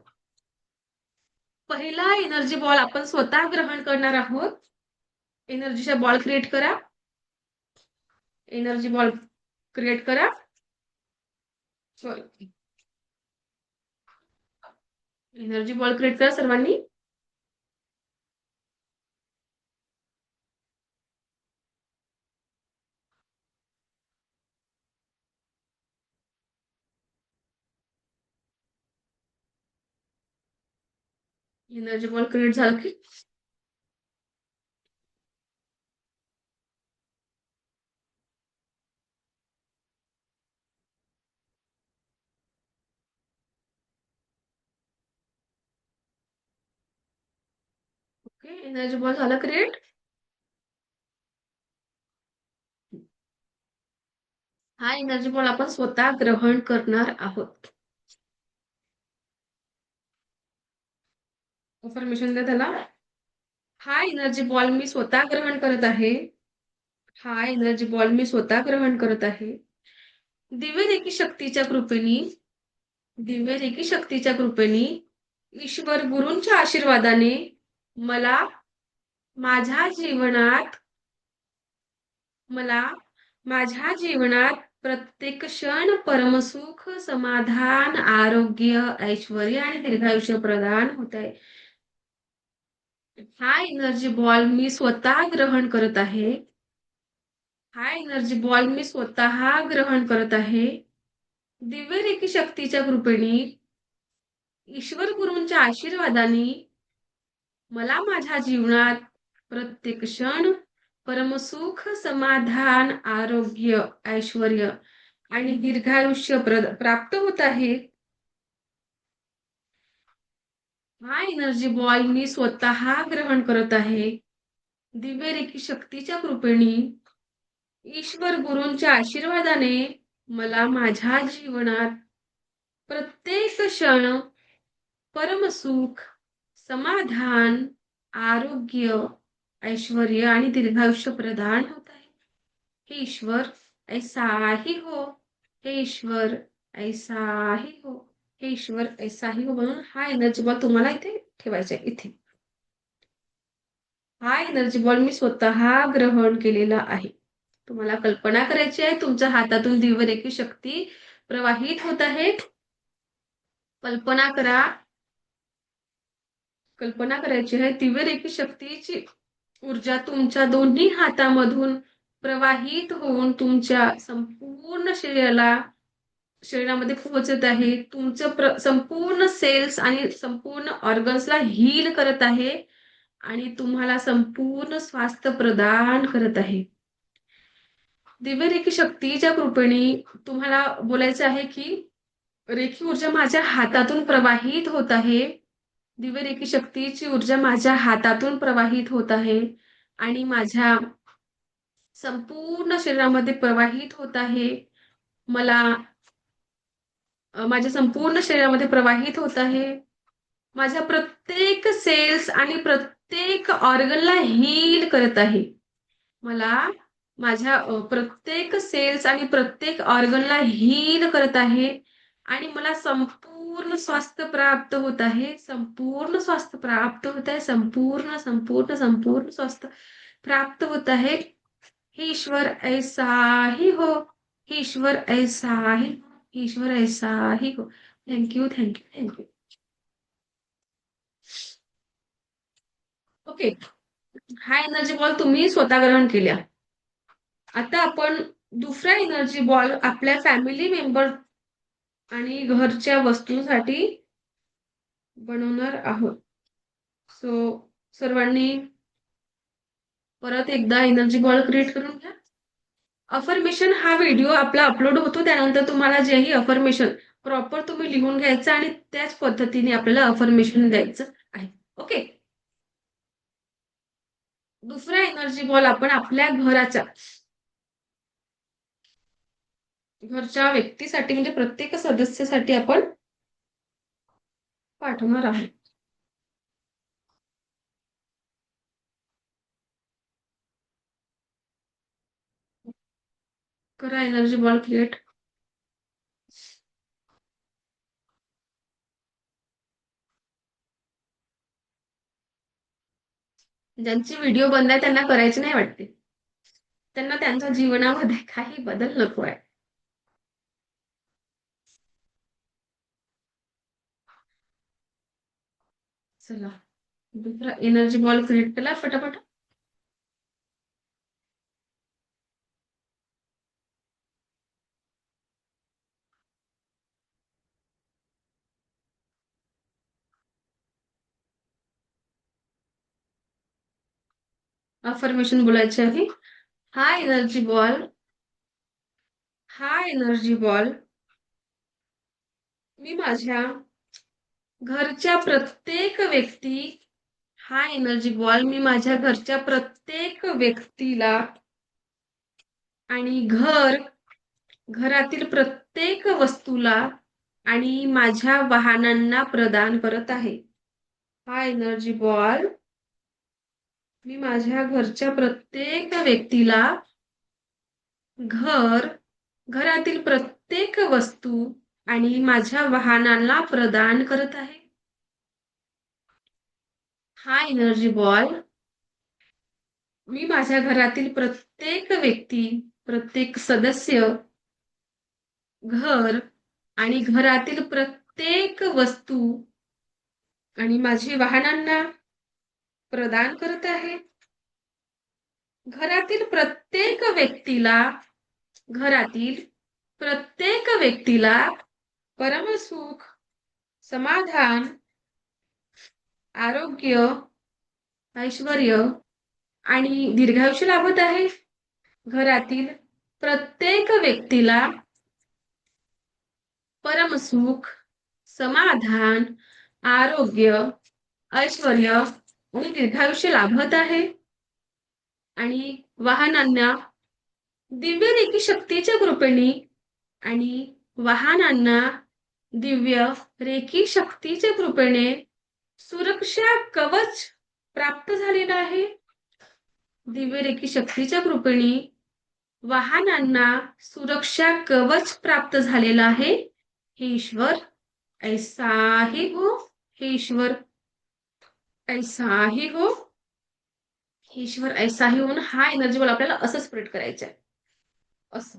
पहिला एनर्जी बॉल आपण स्वतः ग्रहण करणार आहोत. एनर्जीचा बॉल क्रिएट करा. एनर्जी बॉल क्रिएट करा. सॉरी, एनर्जी बॉल क्रिएट करा सर्वांनी. एनर्जी बॉल क्रिएट झाला की ओके, एनर्जी बॉल झाला क्रिएट. हा एनर्जी बॉल आपण स्वतः ग्रहण करणार आहोत. इन्फॉर्मेशन द्या त्याला. हा एनर्जी बॉल मी स्वतः ग्रहण करत आहे. हा एनर्जी बॉल मी स्वतः ग्रहण करत आहे. दिव्य शक्तीच्या कृपेने ईश्वर गुरूंच्या आशीर्वादाने मला माझ्या जीवनात प्रत्येक क्षण परमसुख, समाधान, आरोग्य, ऐश्वर्य आणि दीर्घायुष्य प्रदान होत आहे. हा एनर्जी बॉल मी स्वतः ग्रहण करत आहे. हा एनर्जी बॉल मी स्वतः ग्रहण करत आहे. दिव्य रेखी शक्तीच्या कृपेने, ईश्वर गुरूंच्या आशीर्वादाने मला माझ्या जीवनात प्रत्येक क्षण परमसुख, समाधान, आरोग्य, ऐश्वर्य आणि दीर्घायुष्य प्राप्त होत आहे. हा एनर्जी बॉल मी स्वतः ग्रहण करत आहे. दिव्य रेखी शक्तीच्या कृपेने, ईश्वर गुरूंच्या आशीर्वादाने मला माझ्या जीवनात प्रत्येक क्षण परमसुख, समाधान, आरोग्य, ऐश्वर्य आणि दीर्घायुष्य प्रदान होत आहे. हे ईश्वर ऐसा ही हो. हे ईश्वर ऐसा ही हो. हे ईश्वर ऐसा ही हो. म्हणून हा एनर्जी बॉल तुम्हाला इथे ठेवायचा आहे, इथे. हा एनर्जी बॉल मी स्वतः ग्रहण केलेला आहे. तुम्हाला कल्पना करायची आहे तुमच्या हातातून दिव्यरेखी शक्ती प्रवाहित होत आहे. कल्पना करा. कल्पना करायची आहे दिव्यरेखी शक्तीची ऊर्जा तुमच्या दोन्ही हातामधून प्रवाहित होऊन तुमच्या संपूर्ण शरीरामध्ये पोहोचत आहे. तुमचं संपूर्ण सेल्स आणि संपूर्ण ऑर्गन्सला हील करत आहे आणि तुम्हाला संपूर्ण स्वास्थ्य प्रदान करत आहे. दिव्यरेखी शक्तीच्या कृपेने तुम्हाला बोलायचं आहे की रेखी ऊर्जा माझ्या हातातून प्रवाहित होत आहे. दिव्यरेखी शक्तीची ऊर्जा माझ्या हातातून प्रवाहित होत आहे आणि माझ्या संपूर्ण शरीरामध्ये प्रवाहित होत आहे. मला माझ्या संपूर्ण शरीरामध्ये प्रवाहित होत आहे. माझ्या प्रत्येक सेल्स आणि प्रत्येक ऑर्गनला हील करत आहे. मला माझ्या प्रत्येक सेल्स आणि प्रत्येक ऑर्गनला हील करत आहे आणि मला संपूर्ण स्वास्थ्य प्राप्त होत आहे. संपूर्ण स्वास्थ्य प्राप्त होत आहे. संपूर्ण संपूर्ण संपूर्ण स्वास्थ्य प्राप्त होत आहे. हे ईश्वर ऐसा ही हो. हे ईश्वर ऐसा ही हो. ईश्वर ऐसा ही हो. Thank you thank you thank you. ओके. हा एनर्जी बॉल तुम्ही स्वतः ग्रहण केल्या. आता आपण दुसरा एनर्जी बॉल आपल्या फॅमिली मेंबर आणि घरच्या वस्तूंसाठी बनवणार आहोत. सो सर्वांनी परत एकदा एनर्जी बॉल क्रिएट करून घ्या. अफर्मेशन हा व्हिडिओ आपला अपलोड होतो, त्यानंतर तुम्हाला जेही अफर्मेशन प्रॉपर तुम्ही लिहून घ्यायचं आणि त्याच पद्धतीने आपल्याला अफर्मेशन द्यायचं आहे. ओके. दुसरा एनर्जी बॉल आपण आपल्या घरच्या व्यक्तीसाठी म्हणजे प्रत्येक सदस्यासाठी आपण पाठवणार आहोत. करा एनर्जी बॉल क्रिएट. ज्यांची व्हिडिओ बंद आहे त्यांना करायचे नाही वाटते. त्यांना त्यांच्या जीवनामध्ये काही बदल नको आहे. चला दुसरा एनर्जी बॉल क्रिएट केला फटाफट. अफर्मेशन बोलायचे आहे. हा एनर्जी बॉल मी माझ्या घरच्या प्रत्येक व्यक्ती हा एनर्जी बॉल मी माझ्या घरच्या प्रत्येक व्यक्तीला आणि घरातील प्रत्येक वस्तूला आणि माझ्या वाहनांना प्रदान करत आहे. हा एनर्जी बॉल मी माझ्या घरच्या प्रत्येक व्यक्तीला घरातील प्रत्येक वस्तू आणि माझ्या वाहनांना प्रदान करत आहे. हा एनर्जी बॉल मी माझ्या घरातील प्रत्येक व्यक्ती, प्रत्येक सदस्य, आणि घरातील प्रत्येक वस्तू आणि माझी वाहनांना प्रदान करत आहे. घरातील प्रत्येक व्यक्तीला परमसुख, समाधान, आरोग्य, ऐश्वर्य आणि दीर्घायुष्य लाभत आहे. घरातील प्रत्येक व्यक्तीला परमसुख, समाधान, आरोग्य, ऐश्वर्य आणि दीर्घायुष्य लाभत आहे. आणि वाहनांना दिव्य रेकी शक्तीच्या कृपेने सुरक्षा कवच प्राप्त झालेलं आहे. दिव्य रेकी शक्तीच्या कृपेने वाहनांना सुरक्षा कवच प्राप्त झालेलं आहे. हे ईश्वर ऐसा ही हो, हे ईश्वर ऐसा ही हो, हे ईश्वर ऐसा ही होऊन हा एनर्जी बॉल आपल्याला असं स्प्रेड करायचा आहे. असं,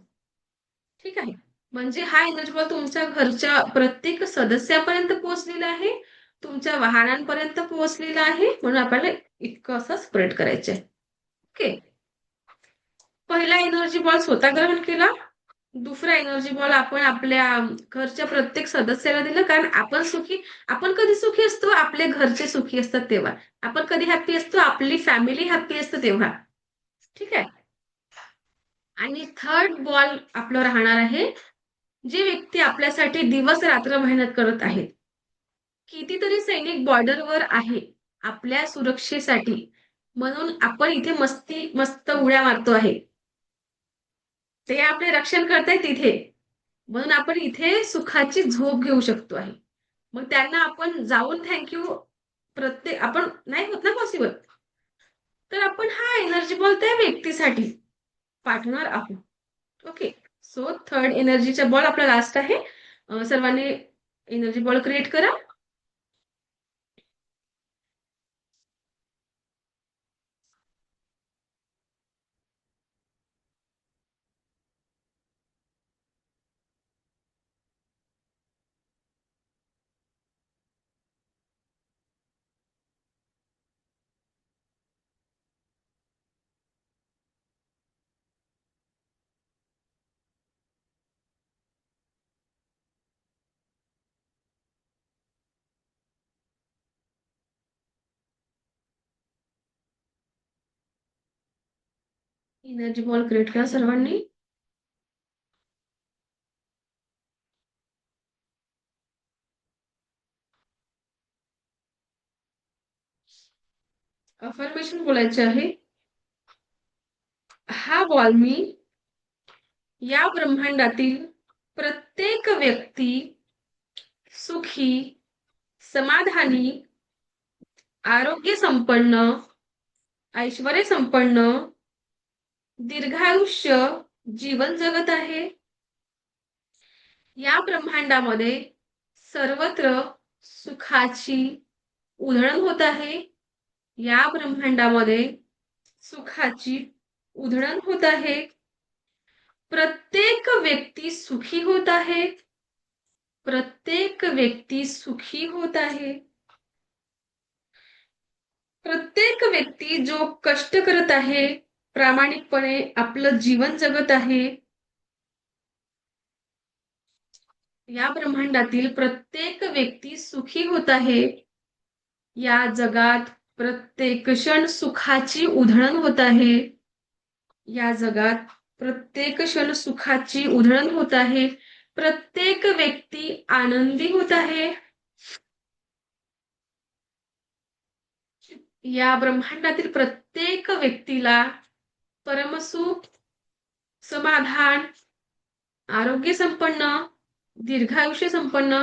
ठीक आहे. म्हणजे हा एनर्जी बॉल तुमच्या घरच्या प्रत्येक सदस्यापर्यंत पोहोचलेला आहे, तुमच्या वाहनांपर्यंत पोहोचलेला आहे. म्हणून आपल्याला इतकं असं स्प्रेड करायचंय. ओके. पहिला एनर्जी बॉल स्वतः ग्रहण केला. दुसरा एनर्जी बॉल आपण आपल्या घरच्या प्रत्येक सदस्याला दिलं. कारण आपण कधी सुखी असतो, आपले घरचे सुखी असतात तेव्हा. आपण कधी हॅप्पी असतो, आपली फॅमिली हॅप्पी असते तेव्हा. ठीक आहे. आणि थर्ड बॉल आपलं राहणार आहे, जे व्यक्ती आपल्यासाठी दिवस रात्र मेहनत करत आहेत. कितीतरी सैनिक बॉर्डरवर आहे आपल्या सुरक्षेसाठी, म्हणून आपण इथे मस्त उड्या मारतो आहे. ते आपले रक्षण करतायत तिथे, म्हणून आपण इथे सुखाची झोप घेऊ शकतो आहे. मग त्यांना आपण जाऊन थँक्यू आपण नाही होत ना पॉसिबल, तर आपण हा एनर्जी बॉल त्या व्यक्तीसाठी पाठवणार आहोत. ओके. सो थर्ड एनर्जीचा बॉल आपला लास्ट आहे. सर्वांनी एनर्जी बॉल क्रिएट करा. एनर्जी बॉल क्रिएट करा सर्वांनी. अफर्मेशन बोलायचे आहे. हा बॉल मी या ब्रह्मांडातील प्रत्येक व्यक्ती सुखी, समाधानी, आरोग्य संपन्न, ऐश्वर्य संपन्न, दीर्घायुष्य जीवन जगत आहे. या ब्रह्मांडामध्ये सर्वत्र सुखाची उधळण होत आहे. या ब्रह्मांडामध्ये सुखाची उधळण होत आहे. प्रत्येक व्यक्ती सुखी होत आहे. प्रत्येक व्यक्ती सुखी होत आहे. प्रत्येक व्यक्ती जो कष्ट करत आहे, प्रामाणिकपणे आपलं जीवन जगत आहे. या ब्रह्मांडातील प्रत्येक व्यक्ती सुखी होत आहे. या जगात प्रत्येक क्षण सुखाची उधळण होत आहे. या जगात प्रत्येक क्षण सुखाची उधळण होत आहे. प्रत्येक व्यक्ती आनंदी होत आहे. या ब्रह्मांडातील प्रत्येक व्यक्तीला परमसुख, समाधान, आरोग्य संपन्न, दीर्घायुष्य संपन्न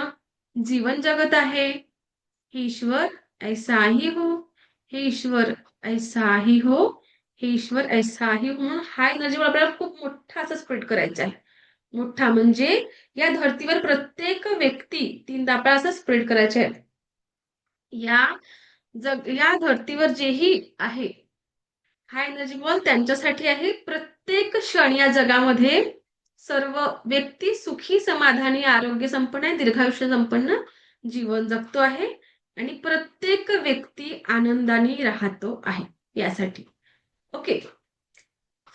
जीवन जगत आहे. हे ईश्वर ऐसा ही हो, हे ईश्वर ऐसा ही हो, हे ईश्वर ऐसा ही हो. म्हणून हा एनर्जी आपल्याला खूप मोठा असं स्प्रेड करायचा आहे. मोठा म्हणजे या धर्तीवर प्रत्येक व्यक्ती 3दा आपल्याला असं स्प्रेड करायचे आहे. या धर्तीवर जेही आहे, हा एनर्जी बॉल त्यांच्यासाठी आहे. प्रत्येक क्षण या जगामध्ये सर्व व्यक्ती सुखी, समाधानी, आरोग्य संपन्न, दीर्घायुष्य संपन्न जीवन जगतो आहे. आणि प्रत्येक व्यक्ती आनंदाने राहतो आहे यासाठी. ओके.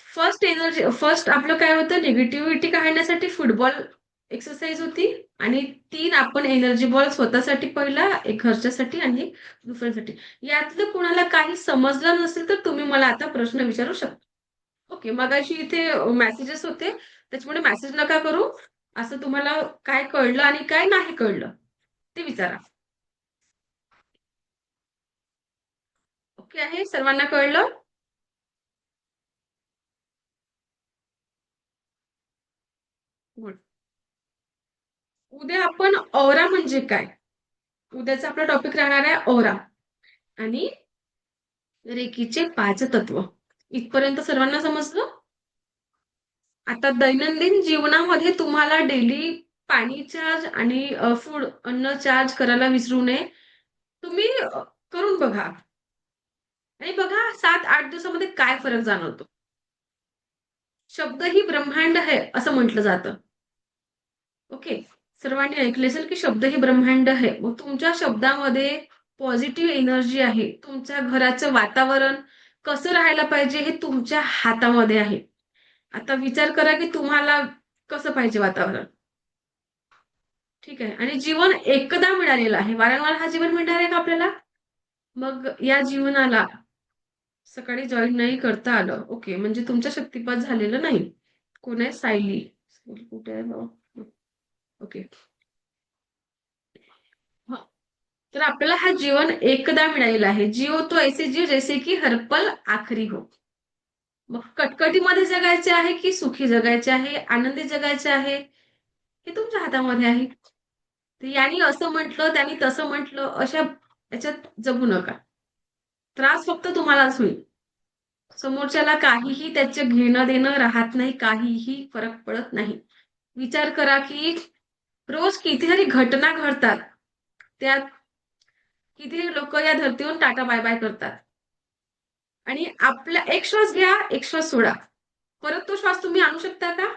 फर्स्ट आपलं काय होतं, निगेटिव्हिटी काढण्यासाठी फुटबॉल एक्सरसाइज होती आणि 3 आपण एनर्जी बॉल स्वतःसाठी पहिला, एक घरच्यासाठी आणि एक दुसऱ्यासाठी. यातलं कोणाला काही समजलं नसेल तर तुम्ही मला आता प्रश्न विचारू शकता. ओके. मगाशी इथे मेसेजेस होते, त्याच्यामुळे मेसेज नका करू. असं तुम्हाला काय कळलं आणि काय नाही कळलं ते विचारा. ओके आहे? सर्वांना कळलं? गुड. उद्या आपण ऑरा म्हणजे काय? उद्याचा आपला टॉपिक राहणार आहे ऑरा आणि रेकीचे 5 तत्व. इथपर्यंत सर्वांना समजलं? आता दैनंदिन जीवनामध्ये तुम्हाला डेली पाणी चार्ज आणि फूड अन्न चार्ज करायला विसरू नये. तुम्ही करून बघा आणि बघा 7-8 दिवसामध्ये काय फरक जाणवतो. शब्द ही ब्रह्मांड आहे असं म्हटलं जातं. ओके. सर्वांनी ऐकले असेल की शब्द ही ब्रह्मांड आहे. मग तुमच्या शब्दामध्ये पॉझिटिव्ह एनर्जी आहे. तुमच्या घराचं वातावरण कसं राहायला पाहिजे हे तुमच्या हातामध्ये आहे. आता विचार करा की तुम्हाला कसं पाहिजे वातावरण. ठीक आहे. आणि जीवन एकदा मिळालेलं आहे. वारंवार हा जीवन मिळणार आहे का आपल्याला? मग या जीवनाला सकाळी जॉईन नाही करता आलं. ओके. म्हणजे तुमच्या शक्तिपात झालेलं नाही. कोण आहे? सायली. सायली कुठे आहे? ओके. हां. तर आपल्याला हा जीवन एकदा मिळालेला आहे. जिओ तो ऐसे जियो जैसे की हर पल आखरी हो. मग कटकटीमध्ये जगायचे आहे की सुखी जगायचे आहे, आनंदी जगायचे आहे, हे तुमच्या हातामध्ये आहे. तर यांनी असं म्हटलं, त्यांनी तसं म्हटलं, अशा याच्यात जगू नका. त्रास फक्त तुम्हालाच होईल. समोरच्याला काहीही त्याचं घेणं-देणं राहत नाही, काहीही फरक पडत नाही. विचार करा की रोज कितीतरी घटना घडतात. त्यात किती लोक या धर्तीवरून टाटा बाय-बाय करतात. आणि आपला एक श्वास घ्या, एक श्वास सोडा. परत तो श्वास तुम्ही आणू शकता का?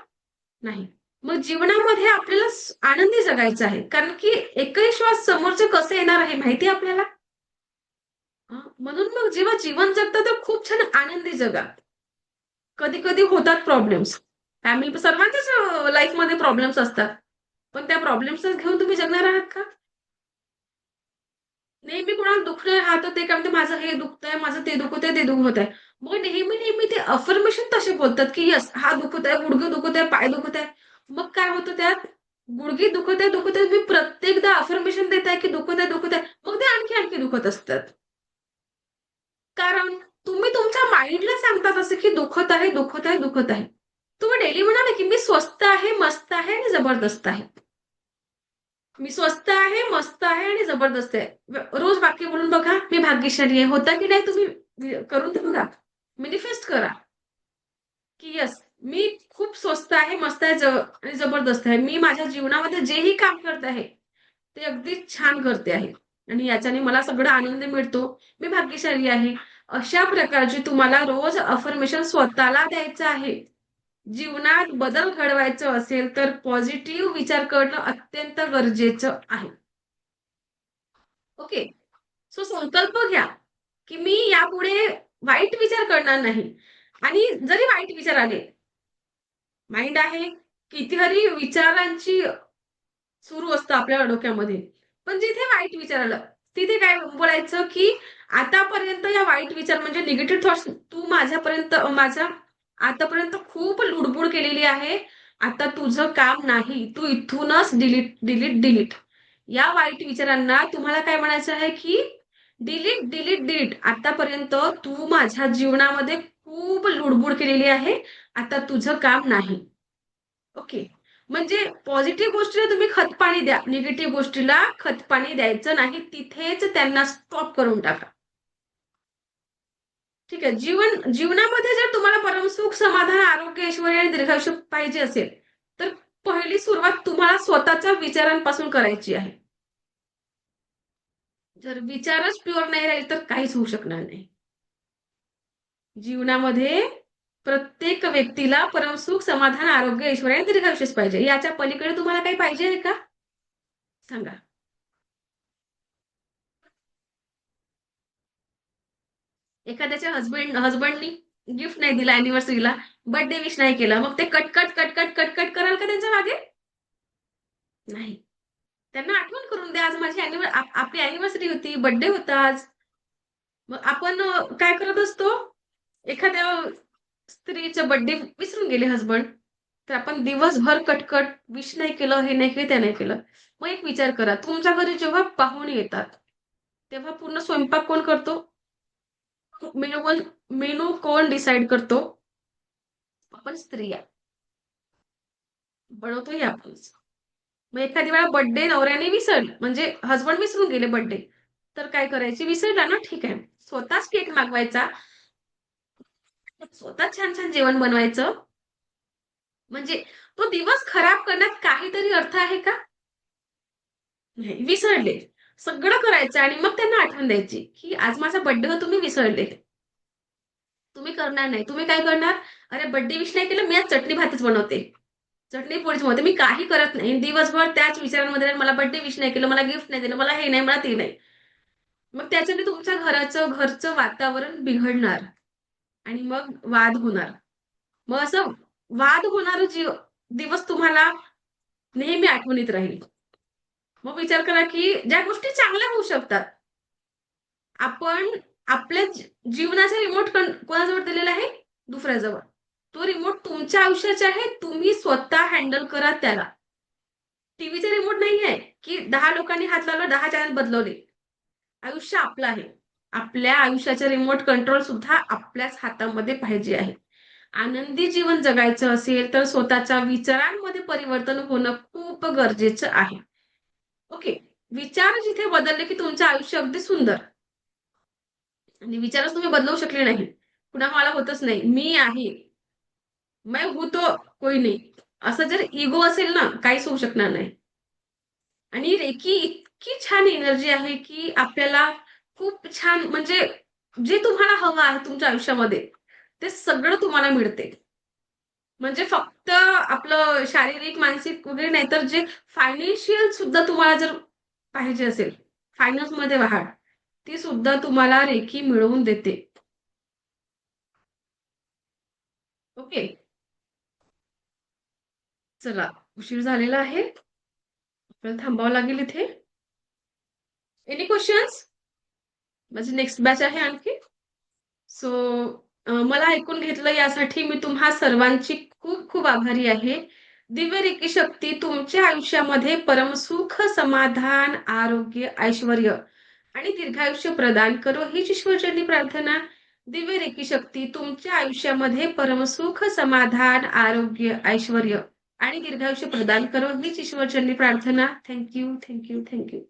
नाही. मग जीवनामध्ये आपल्याला आनंदी जगायचं आहे. कारण की एकही श्वास समोरचे कसं येणार आहे माहिती आहे आपल्याला? म्हणून मग जेव्हा जीवन जगता तर खूप छान आनंदी जगा. कधी-कधी होतात प्रॉब्लेम्स. फॅमिली सर्वांच्याच लाईफमध्ये प्रॉब्लेम्स असतात. पण त्या प्रॉब्लेम्सच घेऊन तुम्ही जगणार आहात का? नेहमी कोणाला दुखणं राहतं ते काय म्हणते, माझं हे दुखतंय, माझं ते दुखतंय, ते दुखत आहे. मग नेहमी-नेहमी ते अफर्मेशन तसे बोलतात, की येस हा दुखत आहे, गुडघे दुखत आहे, पाय दुखत आहे. मग काय होतं त्यात? गुडघे दुखत आहे, दुखत आहे. तुम्ही प्रत्येकदा अफर्मेशन देताय, की दुखत आहे, दुखत आहे. मग ते आणखी दुखत असतात. कारण तुम्ही तुमच्या माइंडला सांगतात असं, की दुखत आहे, दुखत आहे, दुखत आहे. तुम्ही डेली म्हणाले, की मी स्वस्त आहे, मस्त आहे आणि जबरदस्त आहे. मी स्वस्त आहे, मस्त आहे आणि जबरदस्त आहे. रोज वाक्य बोलून बघा, मी भाग्यशाली आहे. होता की नाही तुम्ही करून तर बघा. मॅनिफेस्ट करा, की येस मी खूप स्वस्त आहे, मस्त आहे आणि जबरदस्त आहे. मी माझ्या जीवनामध्ये जेही काम करत आहे, ते अगदी छान करते आहे. आणि याच्याने मला सगळा आनंद मिळतो. मी भाग्यशाली आहे. अशा प्रकारचे तुम्हाला रोज अफर्मेशन स्वतःला द्यायचं आहे. जीवनात बदल घडवायचा असेल तर पॉझिटिव्ह विचार करणं अत्यंत गरजेचं आहे. ओके. सो संकल्प घ्या, की मी यापुढे वाईट विचार करणार नाही. आणि जरी वाईट विचार आले, माइंड आहे, कितीतरी विचारांची सुरू असतं आपल्या डोक्यामध्ये. पण जिथे वाईट विचार आलं, तिथे काय बोलायचं, की आतापर्यंत या वाईट विचार म्हणजे निगेटिव्ह थॉट्स तू माझ्या आतापर्यंत खूप लुडबुड केलेली आहे. आता तुझं काम नाही. तू इथूनच डिलीट, डिलीट, डिलीट. या वाईट विचारांना तुम्हाला काय म्हणायचं आहे, की डिलीट, डिलीट, डिलीट. आतापर्यंत तू माझ्या जीवनामध्ये खूप लुडबुड केलेली आहे. आता तुझं काम नाही. ओके. म्हणजे पॉझिटिव्ह गोष्टीला तुम्ही खतपाणी द्या. निगेटिव्ह गोष्टीला खतपाणी द्यायचं नाही. तिथेच त्यांना स्टॉप करून टाका. ठीक आहे. जीवनामध्ये जर तुम्हाला परमसुख, समाधान, आरोग्य, ऐश्वर्य आणि दीर्घायुष्य पाहिजे असेल, तर पहिली सुरुवात तुम्हाला स्वतःच्या विचारांपासून करायची आहे. जर विचारच प्युअर नाही राहील तर काहीच होऊ शकणार नाही. जीवनामध्ये प्रत्येक व्यक्तीला परमसुख, समाधान, आरोग्य, ऐश्वर्य आणि दीर्घायुष्यच पाहिजे. याच्या पलीकडे तुम्हाला काही पाहिजे आहे का? सांगा. एखाद्याच्या हसबंडनी गिफ्ट नाही दिला अॅनिव्हर्सरीला, बर्थडे विश नाही केला, मग ते कटकट कटकट कटकट कराल का त्यांच्या मागे? नाही. त्यांना आठवण करून द्या, आज माझी आपली अॅनिव्हर्सरी होती, बर्थडे होता आज. मग आपण काय करत असतो, एखाद्या स्त्रीचा बर्थडे विसरून गेले हसबंड, तर आपण दिवसभर कटकट, विश नाही केलं, हे नाही केलं, ते नाही केलं. मग एक विचार करा, तुमच्या घरी जेव्हा पाहुणे येतात तेव्हा पूर्ण स्वयंपाक कोण करतो? मेनू कोण डिसाईड करतो? आपण स्त्रिया. बनवतोही आपणच. मग एखादी वेळा बर्थडे नवऱ्याने म्हणजे हसबंड विसरून गेले बर्थडे, तर काय करायचे? विसरला ना, ठीक आहे, स्वतःच केक मागवायचा, स्वतः छान छान जेवण बनवायचं. म्हणजे तो दिवस खराब करण्यात काहीतरी अर्थ आहे का? नाही, विसरले. सगळं करायचं आणि मग त्यांना आठवण द्यायची, की आज माझा बर्थडे होता, तुम्ही विसरले. तुम्ही करणार नाही. तुम्ही काय करणार? अरे बर्थडे विश नाही केलं, मी आज चटणी भातच बनवते. चटणी पोळीच बनवते. मी काही करत नाही. दिवसभर त्याच विचारांमध्ये मला बर्थडे विश नाही केलं, मला गिफ्ट नाही दिलं, मला हे नाही, मला ते नाही. मग त्याच्याने तुमच्या घरचं वातावरण बिघडणार आणि मग वाद होणार. मग असं वाद होणारं दिवस तुम्हाला नेहमी आठवणीत राहील. मग विचार करा, की ज्या गोष्टी चांगल्या होऊ शकतात. आपण आपल्या जीवनाचा रिमोट कोणाजवळ दिलेला आहे? दुसऱ्याजवळ. तो रिमोट तुमच्या आयुष्याचा आहे. तुम्ही स्वतः हँडल करा त्याला. टीव्हीचा रिमोट नाहीये, की 10 लोकांनी हात लावला, 10 चॅनल बदलवले. आयुष्य आपलं आहे. आपल्या आयुष्याचा रिमोट कंट्रोल सुद्धा आपल्याच हातामध्ये पाहिजे आहे. आनंदी जीवन जगायचं असेल तर स्वतःच्या विचारांमध्ये परिवर्तन होणं खूप गरजेचं आहे. ओके. विचार जिथे बदलले, की तुमचं आयुष्य अगदी सुंदर. आणि विचारच तुम्ही बदलवू शकले नाही. पुन्हा मला होतच नाही. मी आहे. मैं हूं तो कोई नहीं. असं जर इगो असेल ना, काहीच होऊ शकणार नाही. आणि रेकी इतकी छान एनर्जी आहे, की आपल्याला खूप छान म्हणजे जे तुम्हाला हवं आहे तुमच्या आयुष्यामध्ये, ते सगळं तुम्हाला मिळते. म्हणजे फक्त आपलं शारीरिक, मानसिक वगैरे नाही, तर जे फायनान्शियल सुद्धा तुम्हाला जर पाहिजे असेल, फायनान्समध्ये वाढ, ती सुद्धा तुम्हाला रेकी मिळवून देते. ओके. चला, उशीर झालेला आहे. आपल्याला थांबावं लागेल इथे. Any questions? माझी नेक्स्ट बॅच आहे आणखी. सो मला ऐकून घेतलं यासाठी मी तुम्हा सर्वांची खूप खूप आभारी आहे. दिव्य रेकी शक्ती तुमच्या आयुष्यामध्ये परमसुख, समाधान, आरोग्य, ऐश्वर्य आणि दीर्घायुष्य प्रदान करो हीच ईश्वरचरणी प्रार्थना. दिव्य रेकी शक्ती तुमच्या आयुष्यामध्ये परमसुख, समाधान, आरोग्य, ऐश्वर्य आणि दीर्घायुष्य प्रदान करो हीच ईश्वरचरणी प्रार्थना. Thank you, thank you, thank you.